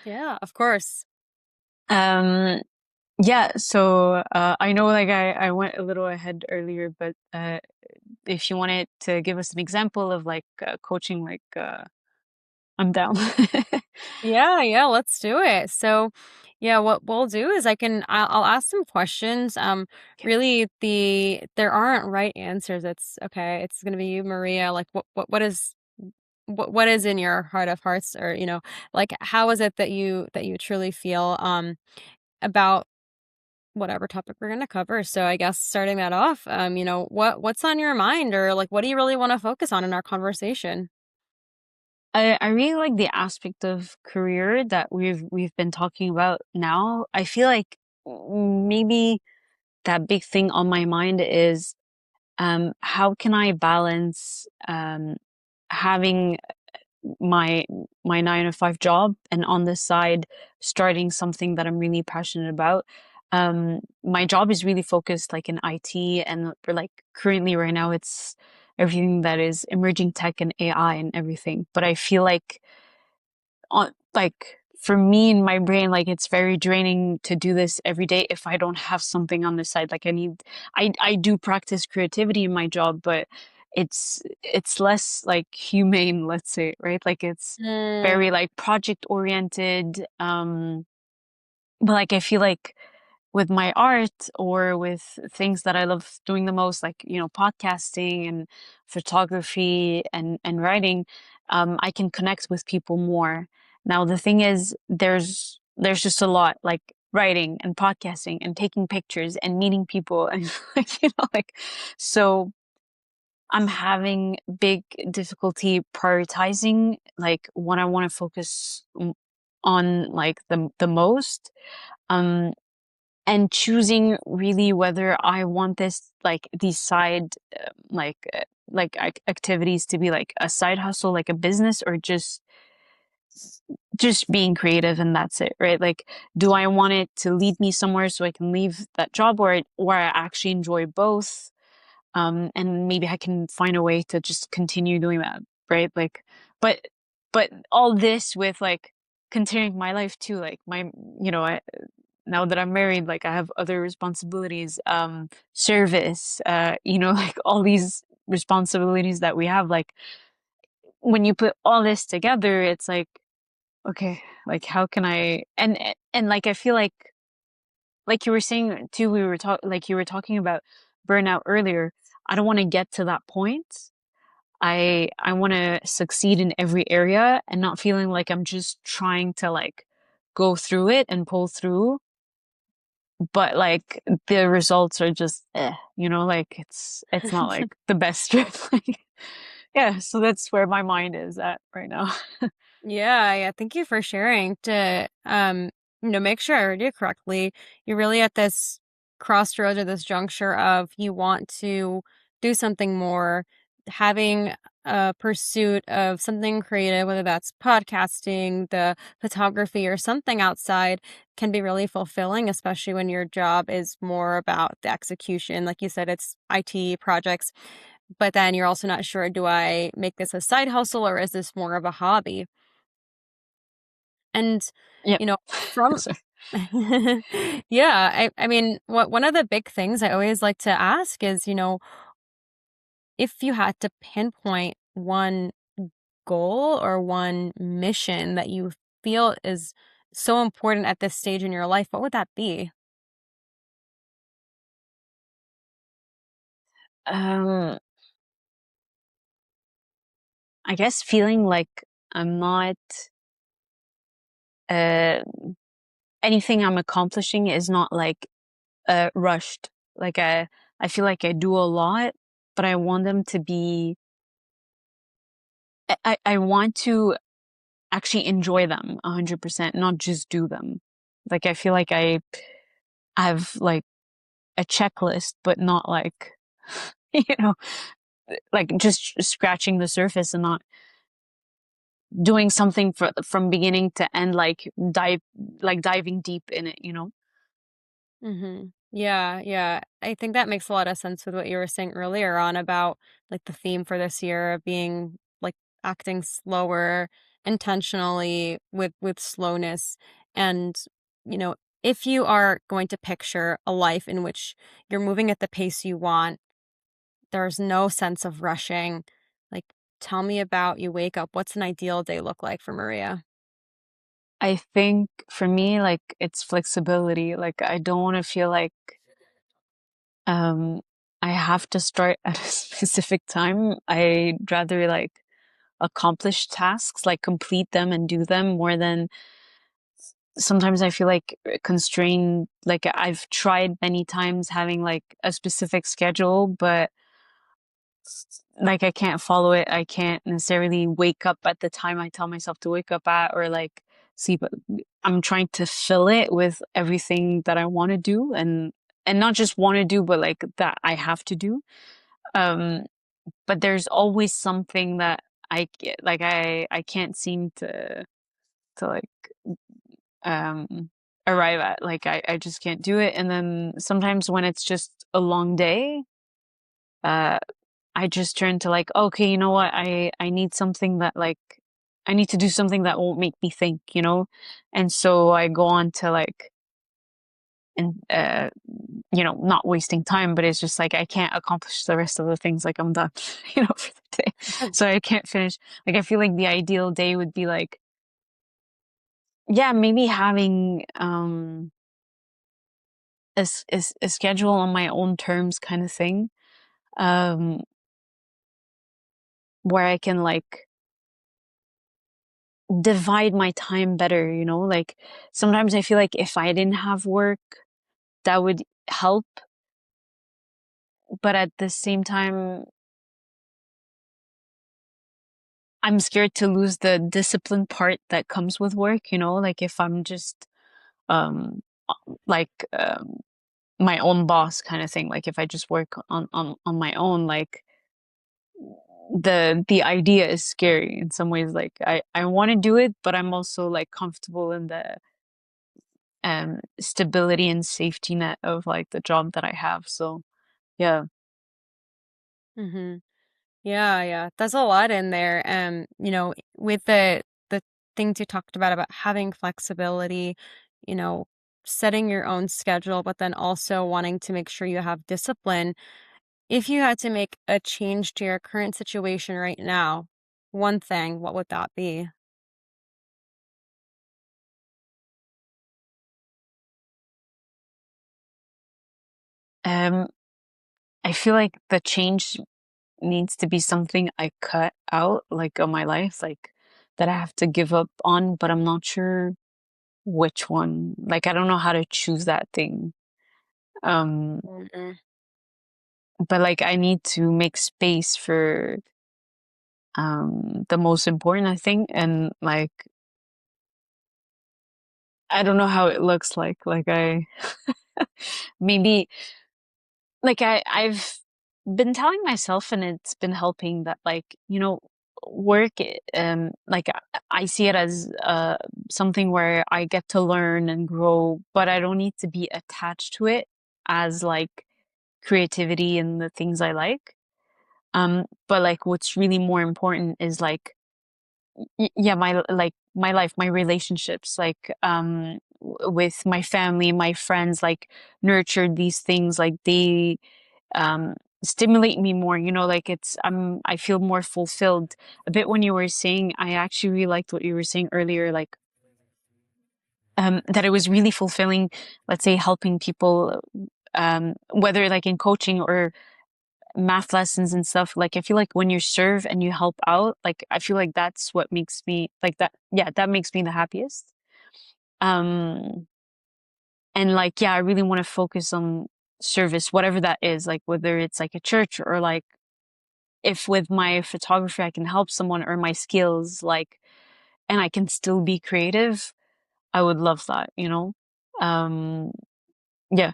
Yeah, of course. Um, yeah, so I know like I went a little ahead earlier, but if you wanted to give us an example of like coaching, like I'm down. Yeah, yeah, let's do it. So, yeah, what we'll do is I'll ask some questions. Okay. Really, there aren't right answers. It's okay. It's gonna be you, Maria. Like, what is in your heart of hearts, or like how is it that you truly feel about whatever topic we're gonna cover. So I guess starting that off, what's on your mind, or like what do you really want to focus on in our conversation? I really like the aspect of career that we've been talking about now. I feel like maybe that big thing on my mind is how can I balance having my 9 to 5 job and on the side starting something that I'm really passionate about. My job is really focused like in IT, and for like currently right now it's everything that is emerging tech and AI and everything. But I feel on like for me in my brain, like it's very draining to do this every day if I don't have something on the side. Like I do practice creativity in my job, but it's less like humane, let's say, right? Like it's Mm, very like project oriented. But like I feel like with my art or with things that I love doing the most, like, podcasting and photography and writing, I can connect with people more. Now, the thing is, there's just a lot like writing and podcasting and taking pictures and meeting people and like, like, so I'm having big difficulty prioritizing like what I want to focus on like the most. Um, and choosing really whether I want this like these side like activities to be like a side hustle, like a business, or just just being creative and that's it, right? Like, do I want it to lead me somewhere so I can leave that job, or I actually enjoy both? And maybe I can find a way to just continue doing that, right? Like, but but all this with like continuing my life too, like I now that I'm married, like I have other responsibilities, service, like all these responsibilities that we have, like when you put all this together, it's like, okay, like how can I and like I feel like you were saying too, you were talking about burnout earlier. I don't want to get to that point. I want to succeed in every area and not feeling like I'm just trying to like go through it and pull through, but like the results are just like it's not like the best trip. Like, yeah, so that's where my mind is at right now. Yeah, yeah. Thank you for sharing. To make sure I heard you correctly, you're really at this crossroads or this juncture of you want to do something more, having a pursuit of something creative, whether that's podcasting, the photography, or something outside, can be really fulfilling, especially when your job is more about the execution. Like you said, it's IT projects, but then you're also not sure, do I make this a side hustle or is this more of a hobby? And, Yep. you know, from So yeah, I mean, one of the big things I always like to ask is, if you had to pinpoint one goal or one mission that you feel is so important at this stage in your life, what would that be? um I guess feeling like I'm not uh anything I'm accomplishing is not like rushed. Like I feel like I do a lot, but I want them to be I want to actually enjoy them 100%, not just do them. Like I feel like I have like a checklist, but not like you know, like just scratching the surface and not doing something from beginning to end, like diving deep in it. Yeah, yeah. I think that makes a lot of sense with what you were saying earlier on about like the theme for this year of being like acting slower intentionally with slowness. And, you know, if you are going to picture a life in which you're moving at the pace you want, there's no sense of rushing. Like, tell me about you wake up. What's an ideal day look like for Maria? I think for me, like it's flexibility. Like I don't want to feel like um I have to start at a specific time. I'd rather like accomplish tasks, like complete them and do them more than sometimes I feel like constrained. Like I've tried many times having like a specific schedule, but like I can't follow it. I can't necessarily wake up at the time I tell myself to wake up at or like sleep. I'm trying to fill it with everything that I want to do and not just want to do, but like that I have to do. Um, but there's always something that I can't seem to like um arrive at. Like I just can't do it. And then sometimes when it's just a long day, uh I just turn to like, okay, you know what? I need something that like I need to do something that won't make me think. And so I go on to like and not wasting time, but it's just like I can't accomplish the rest of the things like I'm done, for the day. So I can't finish. Like I feel like the ideal day would be like yeah, maybe having a schedule on my own terms kind of thing. Um where I can like divide my time better. Like sometimes I feel like if I didn't have work, that would help. But at the same time, I'm scared to lose the discipline part that comes with work. Like if I'm just, um, like, my own boss kind of thing. Like if I just work on my own, like the idea is scary in some ways. Like I want to do it, but I'm also like comfortable in the stability and safety net of like the job that I have. So yeah. Mhm. Yeah, yeah. There's a lot in there. With the things you talked about having flexibility, you know, setting your own schedule, but then also wanting to make sure you have discipline. If you had to make a change to your current situation right now, one thing, what would that be? Um, I feel like the change needs to be something I cut out like of my life, like that I have to give up on, but I'm not sure which one. Like I don't know how to choose that thing. Um, Mm-mm. but like I need to make space for the most important, I think, and like I don't know how it looks like. Like I maybe like I've been telling myself and it's been helping that like, work like I see it as something where I get to learn and grow, but I don't need to be attached to it as like creativity and the things I like. But like what's really more important is like yeah, my life, my relationships, like with my family, my friends, like nurture these things, like they um stimulate me more, like I feel more fulfilled. A bit when you were saying, I actually really liked what you were saying earlier, like that it was really fulfilling, let's say helping people, whether like in coaching or math lessons and stuff. Like I feel like when you serve and you help out, like I feel like that's what makes me like that. Yeah, that makes me the happiest. Um and like yeah, I really want to focus on service, whatever that is, like whether it's like a church or like if with my photography I can help someone or my skills, like, and I can still be creative, I would love that. Um yeah.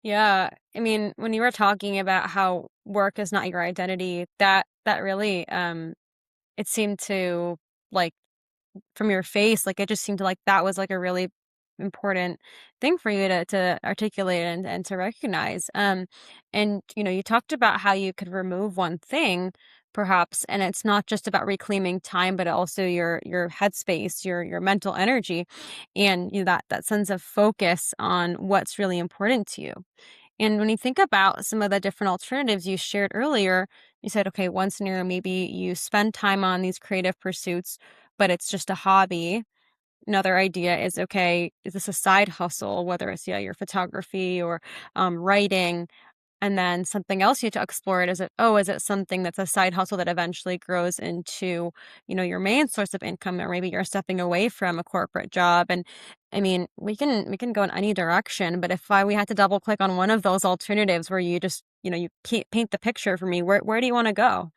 Yeah. I mean, when you were talking about how work is not your identity, that really it seemed to like from your face, like it just seemed like that was like a really important thing for you to articulate and to recognize. And you talked about how you could remove one thing, perhaps, and it's not just about reclaiming time, but also your headspace, your mental energy, and that sense of focus on what's really important to you. And when you think about some of the different alternatives you shared earlier, you said, okay, one scenario, maybe you spend time on these creative pursuits, but it's just a hobby. Another idea is, okay, is this a side hustle, whether it's, yeah, your photography or writing? And then something else you have to explore it is it, oh, is it something that's a side hustle that eventually grows into, your main source of income, or maybe you're stepping away from a corporate job. And I mean, we can go in any direction, but if we had to double click on one of those alternatives where you just, you paint the picture for me, where do you want to go?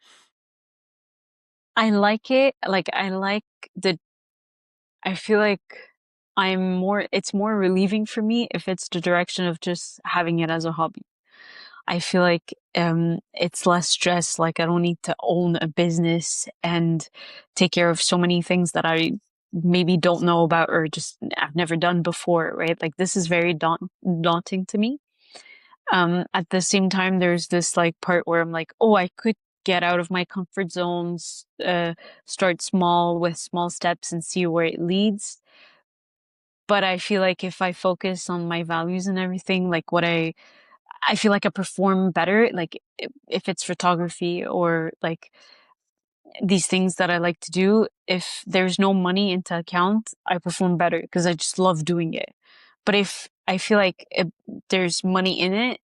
I like it. Like I like the I feel like it's more relieving for me if it's the direction of just having it as a hobby. I feel like it's less stress. Like I don't need to own a business and take care of so many things that I maybe don't know about or just I've never done before, right? Like this is very daunting to me. At the same time, there's this like part where I'm like, oh, I could get out of my comfort zones, start small with small steps and see where it leads. But I feel like if I focus on my values and everything, like I feel like I perform better. Like if it's photography or like these things that I like to do, if there's no money into account, I perform better because I just love doing it. But if I feel like there's money in it,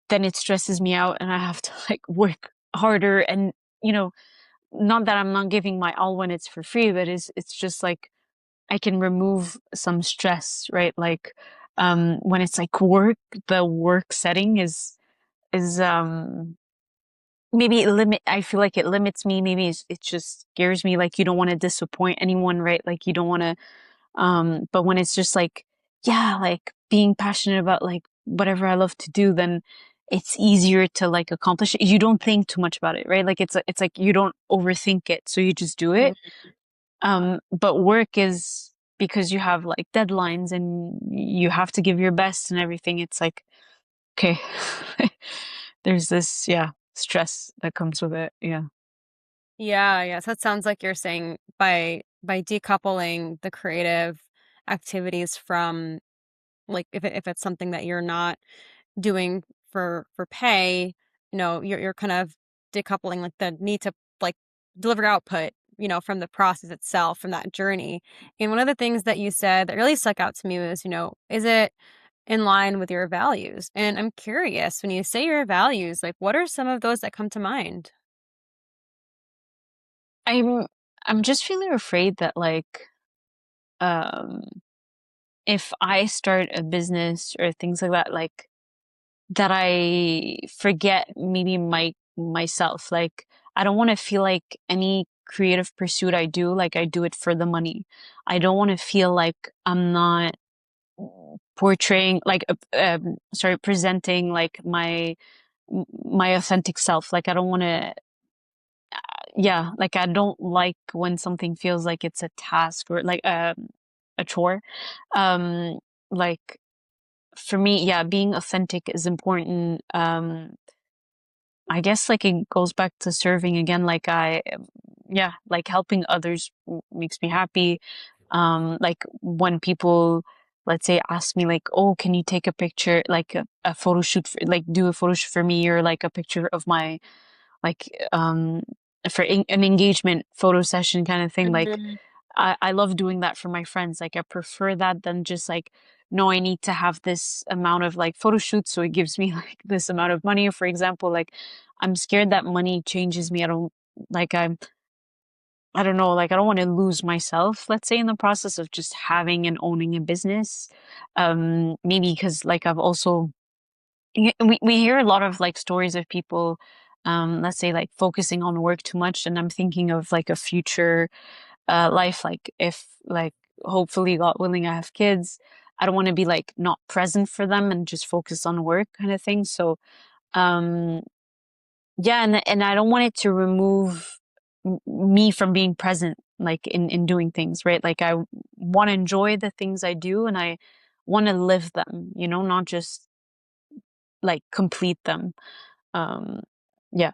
then it stresses me out and I have to like work harder and, you know, not that I'm not giving my all when it's for free, but it's just like I can remove some stress, right? Like when it's like work, the work setting is maybe I feel like it limits me. Maybe it just scares me. Like you don't want to disappoint anyone, right? Like you don't want to but when it's just like, yeah, like being passionate about like whatever I love to do, then it's easier to like accomplish it. You don't think too much about it, right? Like it's like you don't overthink it, so you just do it. But work is, because you have like deadlines and you have to give your best and everything, it's like, okay, there's this, yeah, stress that comes with it. Yeah. Yeah, yeah. So it sounds like you're saying by decoupling the creative activities from, like, if it's something that you're not doing for pay, you're kind of decoupling like the need to like deliver output, from the process itself, from that journey. And one of the things that you said that really stuck out to me was, is it in line with your values? And I'm curious, when you say your values, like what are some of those that come to mind? I'm I'm just really afraid that like um if I start a business or things like that, like that I forget maybe myself. Like I don't want to feel like any creative pursuit I do, like I do it for the money. I don't want to feel like I'm not portraying like sorry, presenting like my authentic self. Like I don't want to, yeah, like I don't like when something feels like it's a task or like a chore. Um like for me, yeah, being authentic is important. I guess like it goes back to serving again. Like yeah, like helping others makes me happy. Like when people, let's say, ask me like, "Oh, can you take a picture, like a photo shoot, for, like do a photo shoot for me, or like a picture of my like for an engagement photo session kind of thing." Like Mhm. I love doing that for my friends. Like I prefer that than just like, no, I need to have this amount of like photo shoots, so it gives me like this amount of money, for example. Like I'm scared that money changes me. I don't like I don't know, like I don't want to lose myself, let's say, in the process of just having and owning a business. Maybe because like I've also we hear a lot of like stories of people, let's say like focusing on work too much, and I'm thinking of like a future life, like if like hopefully God willing I have kids, I don't want to be like not present for them and just focus on work kind of thing. So um yeah, and I don't want it to remove me from being present, like in doing things, right? Like I want to enjoy the things I do, and I want to live them, not just like complete them. um yeah.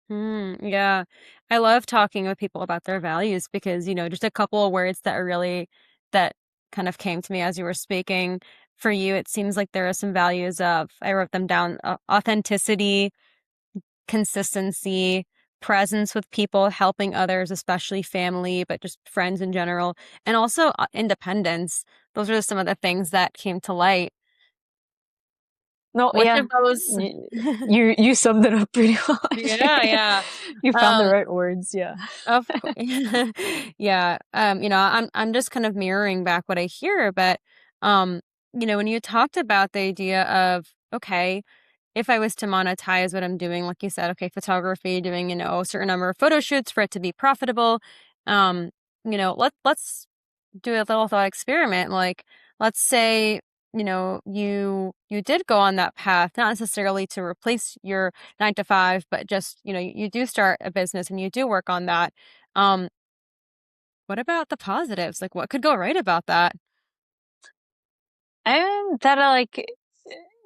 Yeah. I love talking with people about their values because, just a couple of words that kind of came to me as you were speaking. For you, it seems like there are some values of, I wrote them down, authenticity, consistency, presence with people, helping others, especially family, but just friends in general, and also independence. Those are some of the things that came to light. No, Which yeah. of those? Y- you summed it up pretty well, Yeah, actually. yeah. You found the Um, right words, yeah. Of course. Yeah. I'm just kind of mirroring back what I hear, but um, when you talked about the idea of, okay, if I was to monetize what I'm doing, like you said, okay, photography, doing, a certain number of photo shoots for it to be profitable, um, let's do a little thought experiment. Like, let's say, you did go on that path, not necessarily to replace your 9 to 5, but just, you do start a business and you do work on that. Um, what about the positives? Like, what could go right about that? And that I like,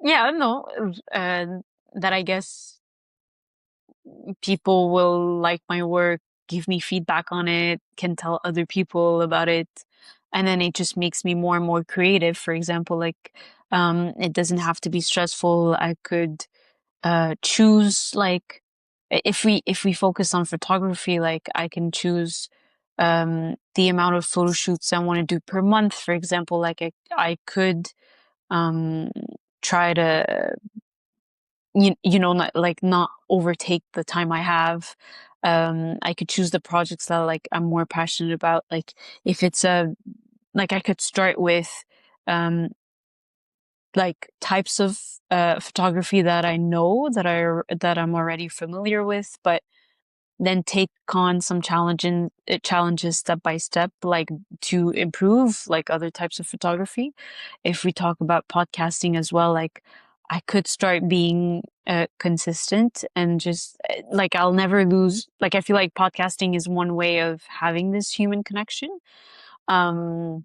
yeah, I don't know, uh, that I guess people will like my work, give me feedback on it, can tell other people about it. And then it just makes me more and more creative. For example, like, it doesn't have to be stressful. I could, choose like, if we focus on photography, like I can choose, the amount of photo shoots I want to do per month, for example. Like I could, um, try to not like not overtake the time I have. I could choose the projects that like I'm more passionate about. Like if it's a like I could start with um like types of photography that I know that I'm already familiar with, but then take on some challenges step by step, like to improve like other types of photography. If we talk about podcasting as well, like I could start being consistent and just like I'll never lose. Like I feel like podcasting is one way of having this human connection. Um,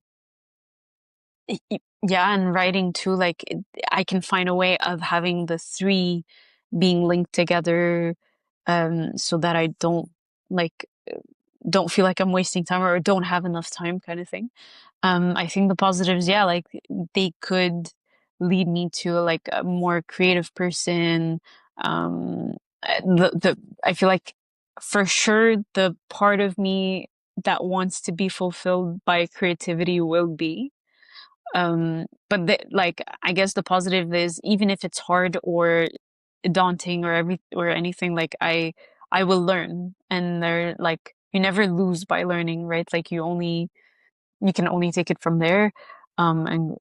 yeah, and writing too. Like I can find a way of having the three being linked together, so that I like don't feel like I'm wasting time or don't have enough time, kind of thing. I think the positives, yeah, like they could lead me to like a more creative person. The I feel like for sure the part of me that wants to be fulfilled by creativity will be. But like I guess the positive is even if it's hard or daunting or anything, like I will learn, and they're like you never lose by learning, right? Like you can only take it from there. And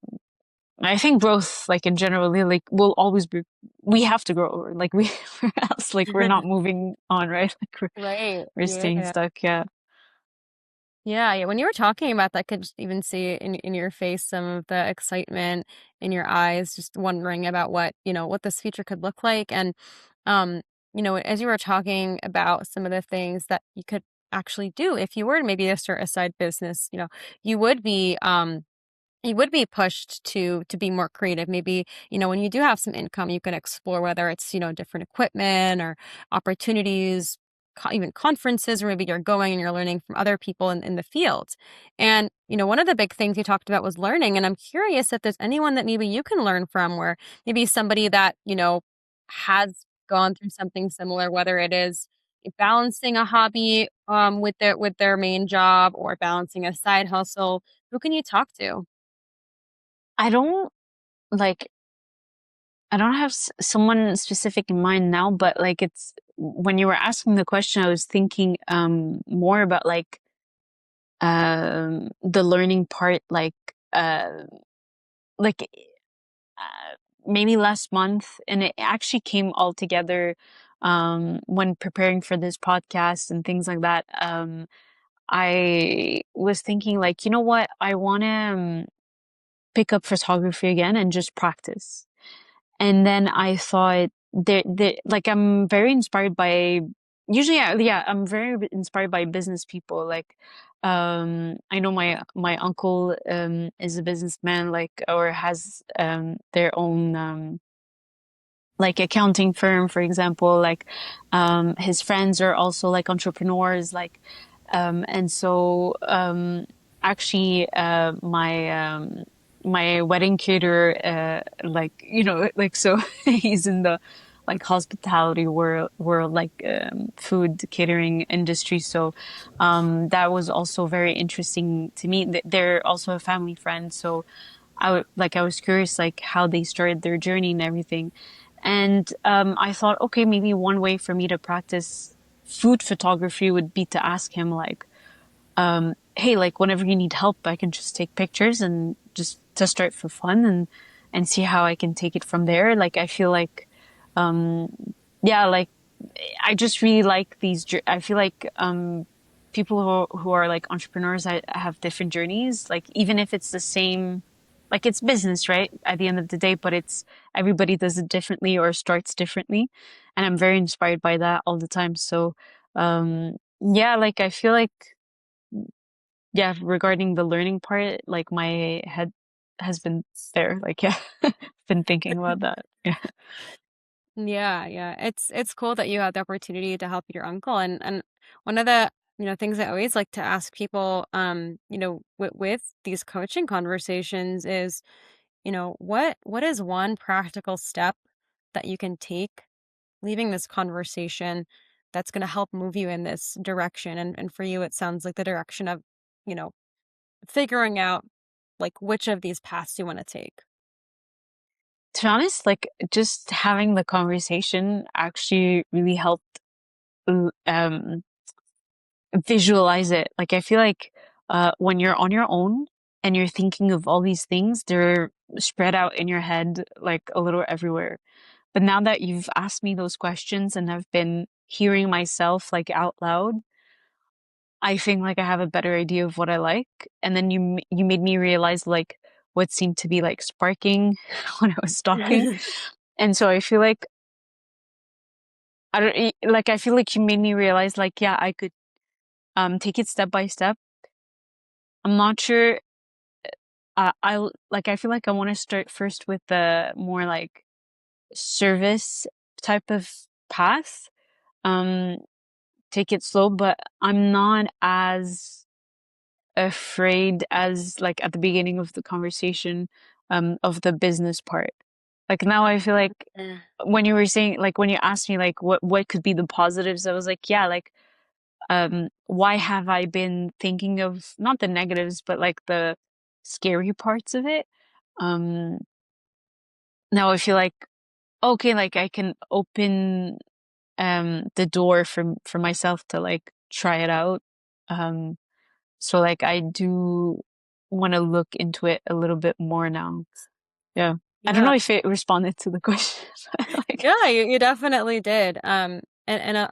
I think growth, like in general, like will always be, we have to grow. Like we, or else like we're not moving on, right? Like Right. we're staying Yeah. stuck. Yeah. Yeah, yeah. When you were talking about that, I could just even see in your face some of the excitement in your eyes, just wondering about what, what this future could look like. And um, as you were talking about some of the things that you could actually do if you were to maybe to start a side business, you would be you would be pushed to be more creative. Maybe, when you do have some income, you can explore whether it's, different equipment or opportunities, even conferences, or maybe you're going and you're learning from other people in the field. And, one of the big things you talked about was learning. And I'm curious if there's anyone that maybe you can learn from, where maybe somebody that, has gone through something similar, whether it is balancing a hobby with their main job or balancing a side hustle. Who can you talk to? I don't like, I don't have someone specific in mind now, but like it's when you were asking the question, I was thinking more about like the learning part, like maybe last month, and it actually came all together when preparing for this podcast and things like that. I was thinking like, you know what, I want to pick up photography again and just practice. And then I thought like I'm very inspired by usually yeah, I'm very inspired by business people. Like I know my uncle is a businessman, like, or has their own like accounting firm, for example. Like his friends are also like entrepreneurs, like and so actually my wedding caterer, like, you know, like, so he's in the like hospitality world, like food catering industry. So that was also very interesting to me. They're also a family friend, so I was curious like how they started their journey and everything. And I thought, okay, maybe one way for me to practice food photography would be to ask him like, hey, like whenever you need help, I can just take pictures and just to start for fun, and see how I can take it from there. Like I feel like, yeah, like I just really like these. I feel like people who are like entrepreneurs, I have different journeys. Like even if it's the same, like it's business, right? At the end of the day, but it's everybody does it differently or starts differently, and I'm very inspired by that all the time. So, yeah, like I feel like, yeah, regarding the learning part, like my head has been there. Like, yeah, been thinking about that. Yeah. Yeah, yeah. It's cool that you had the opportunity to help your uncle. And one of the, things I always like to ask people, with these coaching conversations is, what is one practical step that you can take leaving this conversation that's going to help move you in this direction? And for you, it sounds like the direction of, you know, figuring out like which of these paths you want to take. To be honest, like just having the conversation actually really helped um visualize it. Like I feel like when you're on your own and you're thinking of all these things, they're spread out in your head like a little everywhere. But now that you've asked me those questions and I've been hearing myself like out loud, I think like I have a better idea of what I like. And then you made me realize like what seemed to be like sparking when I was talking. And so I feel like I don't like I feel like you made me realize like yeah, I could take it step by step. I'm not sure I feel like I want to start first with the more like service type of path. Um take it slow, but I'm not as afraid as like at the beginning of the conversation of the business part. Like now I feel like Eh. when you were saying like when you asked me like what could be the positives, I was like, yeah, like why have I been thinking of not the negatives but like the scary parts of it? Um now I feel like okay, like I can open the door for myself to like try it out. Um so like I do want to look into it a little bit more now. Yeah. I don't Yeah. know if it responded to the question. Like Yeah, you definitely did. And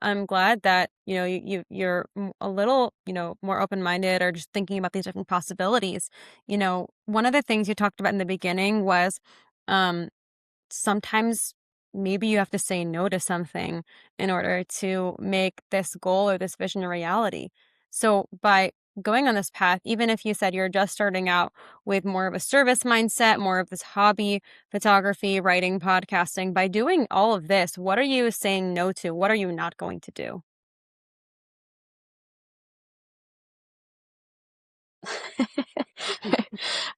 I'm glad that, you're a little, more open-minded or just thinking about these different possibilities. One of the things you talked about in the beginning was, um, sometimes maybe you have to say no to something in order to make this goal or this vision a reality. So by going on this path, even if you said you're just starting out with more of a service mindset, more of this hobby, photography, writing, podcasting, by doing all of this, what are you saying no to? What are you not going to do?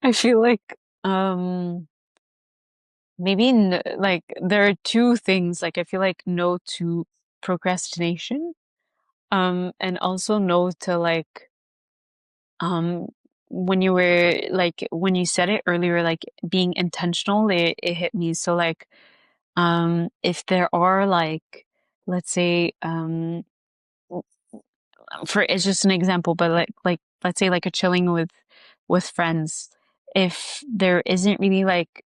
I feel like maybe like there are two things like I feel like no to procrastination and also no to like um when you were like when you said it earlier like being intentional it hit me so like if there are like let's say for it's just an example but like let's say like a chilling with friends if there isn't really like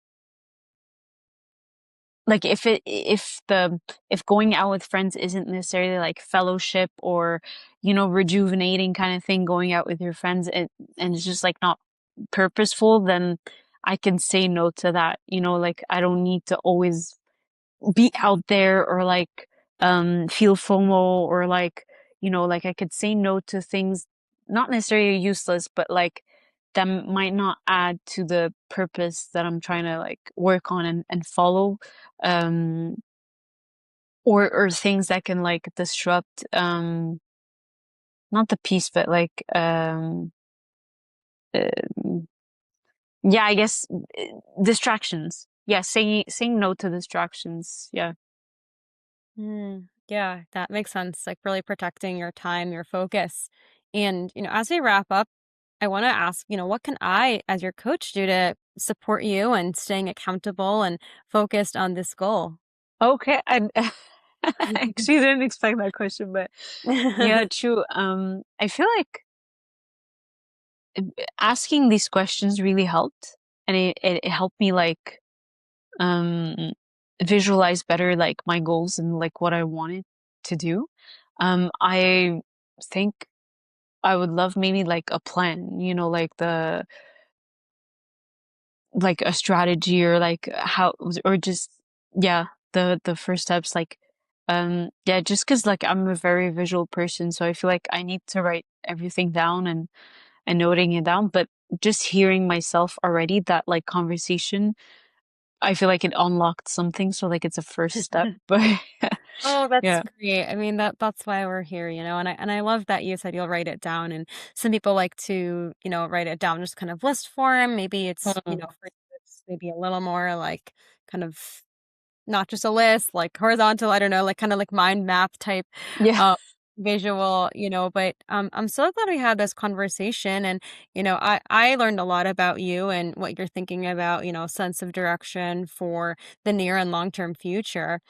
if going out with friends isn't necessarily like fellowship or rejuvenating kind of thing going out with your friends and it's just like not purposeful then I can say no to that like I don't need to always be out there or like feel FOMO or like like I could say no to things not necessarily useless but like that might not add to the purpose that I'm trying to like work on and follow um or things that can like disrupt not the peace but like uh, yeah I guess distractions yeah saying no to distractions yeah. Yeah, that makes sense. Like really protecting your time, your focus. And, as we wrap up, I want to ask, what can I, as your coach, do to support you and staying accountable and focused on this goal? Okay, I actually didn't expect that question, but yeah, true. I feel like asking these questions really helped, and it helped me like um visualize better like my goals and like what I wanted to do. I think I would love maybe like a plan, like like a strategy or like how or just yeah the first steps like yeah just because like I'm a very visual person so I feel like I need to write everything down and noting it down but just hearing myself already that like conversation I feel like it unlocked something so like it's a first step but Oh, that's yeah. great. I mean, that's why we're here, and I love that you said you'll write it down. And some people like to, write it down just kind of list form. Maybe it's, Mm. for you, it's maybe a little more like kind of not just a list, like horizontal, I don't know, like kinda like mind map type, Yeah. um, visual, but, I'm so glad we had this conversation and, I learned a lot about you and what you're thinking about, sense of direction for the near and long-term future.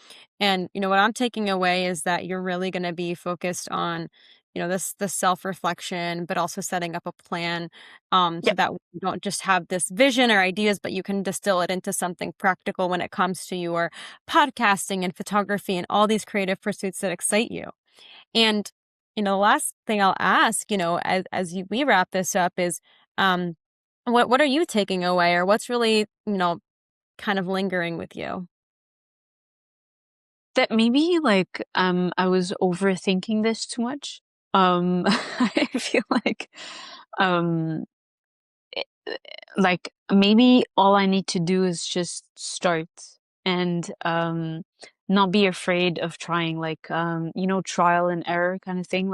And, what I'm taking away is that you're really gonna be focused on, this self-reflection, but also setting up a plan, so Yep. that you don't just have this vision or ideas, but you can distill it into something practical when it comes to your podcasting and photography and all these creative pursuits that excite you. And, the last thing I'll ask, we wrap this up is, um, what are you taking away or what's really, kind of lingering with you? that maybe like I was overthinking this too much. I feel um it- like maybe all I need to do is just start and not be afraid of trying, like trial and error kind of thing,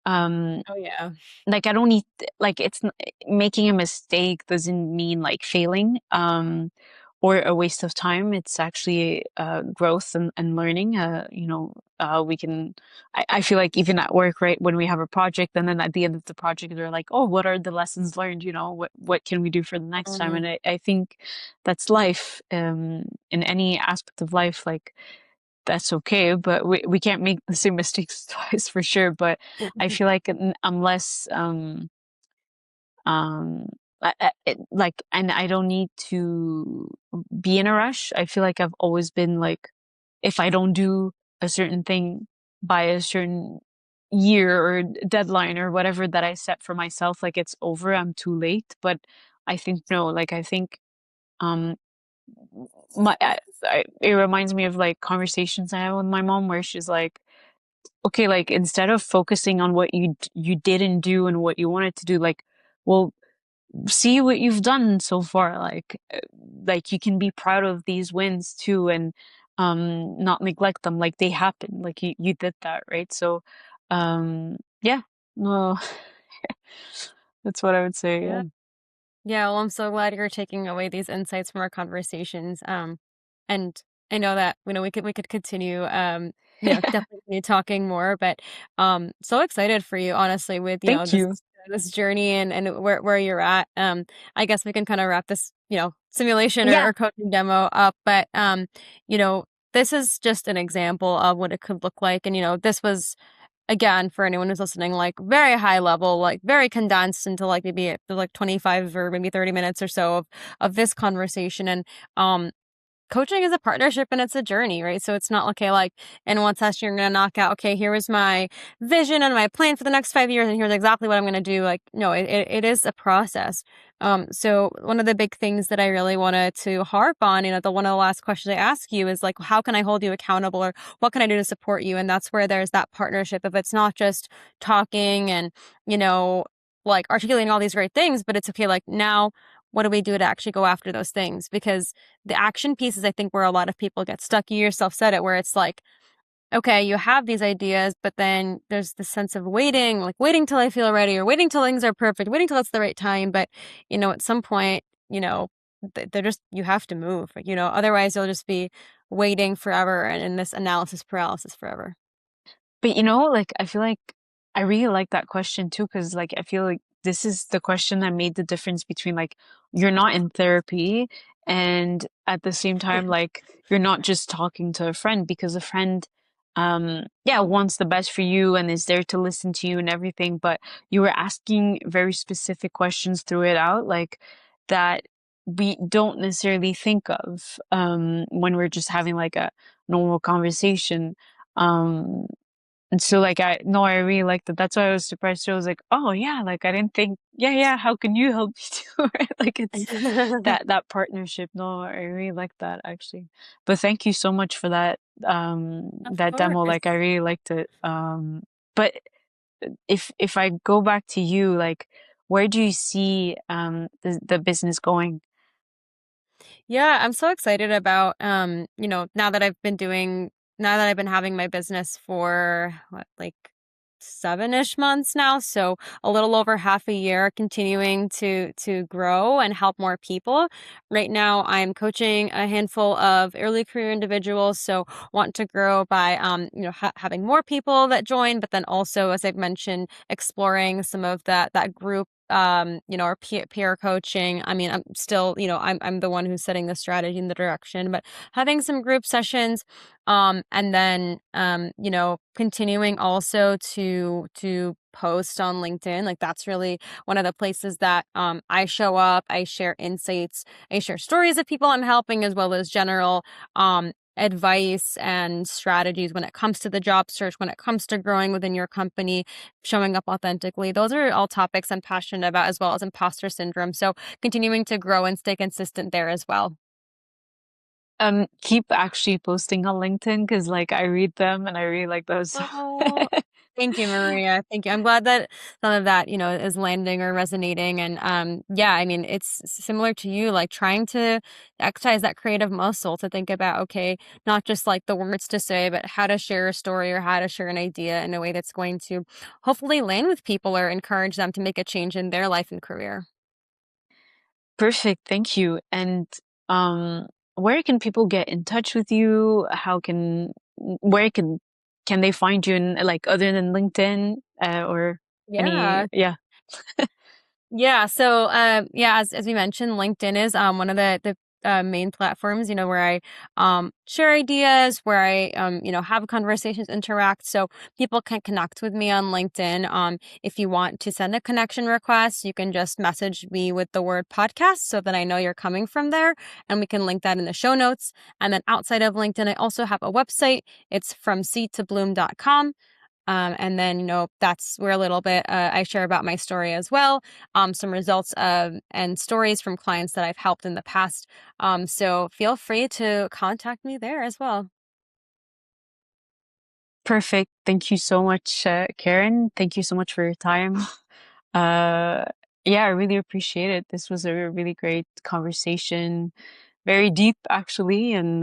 um Oh yeah. like I don't need, like making a mistake doesn't mean like failing or a waste of time. It's actually growth and learning. We can, I feel like even at work, right, when we have a project and then at the end of the project they're like, oh, what are the lessons learned, what can we do for the next time? Mhm. And I think that's life, in any aspect of life. Like that's okay, but we can't make the same mistakes twice for sure. But I feel like unless um and I don't need to be in a rush. I feel like I've always been like, if I don't do a certain thing by a certain year or deadline or whatever that I set for myself, like it's over, I'm too late. But I think no, like I think um it reminds me of like conversations I have with my mom where she's like, okay, like instead of focusing on what you didn't do and what you wanted to do, like, well, see what you've done so far. Like you can be proud of these wins too, and not neglect them. Like they happen. Like you did that, right? So, yeah, no, that's what I would say. Yeah. Yeah. Yeah, well, I'm so glad you're taking away these insights from our conversations. And I know that, we could continue, definitely continue talking more, but so excited for you, honestly, with, Thank you. this journey and where you're at. I guess we can kind of wrap this, simulation or, Yeah. coaching demo up, but you know, this is just an example of what it could look like. And this was, again, for anyone who's listening, like very high level, like very condensed into like maybe like 25 or maybe 30 minutes or so of this conversation. And um coaching is a partnership and it's a journey, right? So it's not okay, like in one session you're gonna knock out, okay, here is my vision and my plan for the next 5 years, and here's exactly what I'm gonna do. Like, no, it is a process. So one of the big things that I really wanted to harp on, the one of the last questions I ask you is like, how can I hold you accountable, or what can I do to support you? And that's where there's that partnership. If it's not just talking and, you know, like articulating all these great things, but it's okay, like now what do we do to actually go after those things? Because the action piece is, I think, where a lot of people get stuck. You yourself said it, where it's like, okay, you have these ideas, but then there's this sense of waiting, like waiting till I feel ready, or waiting till things are perfect, waiting till it's the right time. But, at some point, they're just, you have to move, otherwise you'll just be waiting forever and in this analysis paralysis forever. But like I feel like I really like that question too, because like I feel like this is the question that made the difference between like you're not in therapy and at the same time like you're not just talking to a friend, because a friend yeah, wants the best for you and is there to listen to you and everything, but you were asking very specific questions through it out, like that we don't necessarily think of when we're just having like a normal conversation. Um and so like I no, I really liked that. That's why I was surprised too. I was like, oh yeah, like I didn't think, yeah, yeah, how can you help me too? Right? Like it's that partnership. No, I really like that actually. But thank you so much for Of that course. demo. Like I really liked it. But if I go back to you, like where do you see the business going? Yeah, I'm so excited about, now that I've been having my business for what, like 7-ish months now, so a little over half a year, continuing to grow and help more people. Right now, I'm coaching a handful of early career individuals, so want to grow by, having more people that join, but then also, as I've mentioned, exploring some of that group, or peer coaching. I mean, I'm still, I'm the one who's setting the strategy and the direction, but having some group sessions, and then, continuing also to post on LinkedIn. Like that's really one of the places that I show up. I share insights, I share stories of people I'm helping, as well as general advice and strategies when it comes to the job search, when it comes to growing within your company, showing up authentically. Those are all topics I'm passionate about, as well as imposter syndrome. So continuing to grow and stay consistent there as well. Keep actually posting on LinkedIn because like I read them and I really like those. Oh, thank you, Maria. Thank you. I'm glad that some of that, is landing or resonating. And yeah, I mean, it's similar to you, like trying to exercise that creative muscle to think about, okay, not just like the words to say, but how to share a story or how to share an idea in a way that's going to hopefully land with people or encourage them to make a change in their life and career. Perfect, thank you. And um, where can people get in touch with you? Where can they find you in like other than LinkedIn or any? Yeah. Yeah, Yeah. So, yeah, as we mentioned, LinkedIn is one of the main platforms, where I share ideas, where I have conversations, interact. So people can connect with me on LinkedIn. If you want to send a connection request, you can just message me with the word podcast, so that I know you're coming from there, and we can link that in the show notes. And then outside of LinkedIn, I also have a website. It's from seedtobloom.com. And then, that's where a little bit I share about my story as well, some results and stories from clients that I've helped in the past. So feel free to contact me there as well. perfect. Thank you so much, Karen. Thank you so much for your time. Uh, yeah, I really appreciate it. This was a really great conversation, very deep actually, and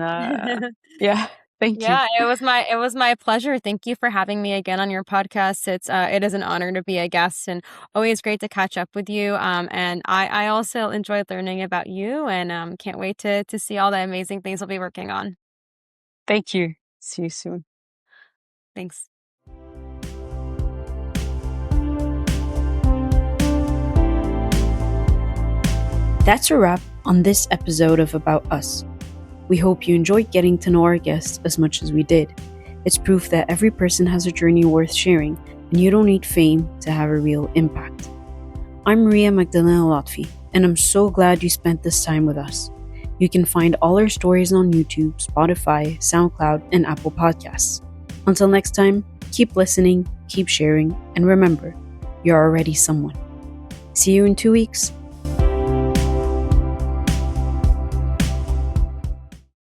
yeah, thank you. Yeah, it was my pleasure. Thank you for having me again on your podcast. It is an honor to be a guest, and always great to catch up with you. And I also enjoyed learning about you, and can't wait to see all the amazing things we'll be working on. Thank you. See you soon. Thanks. That's a wrap on this episode of About Us. We hope you enjoyed getting to know our guests as much as we did. It's proof that every person has a journey worth sharing, and you don't need fame to have a real impact. I'm Maria Magdalena Lotfi, and I'm so glad you spent this time with us. You can find all our stories on YouTube, Spotify, SoundCloud, and Apple Podcasts. Until next time, keep listening, keep sharing, and remember, you're already someone. See you in 2 weeks.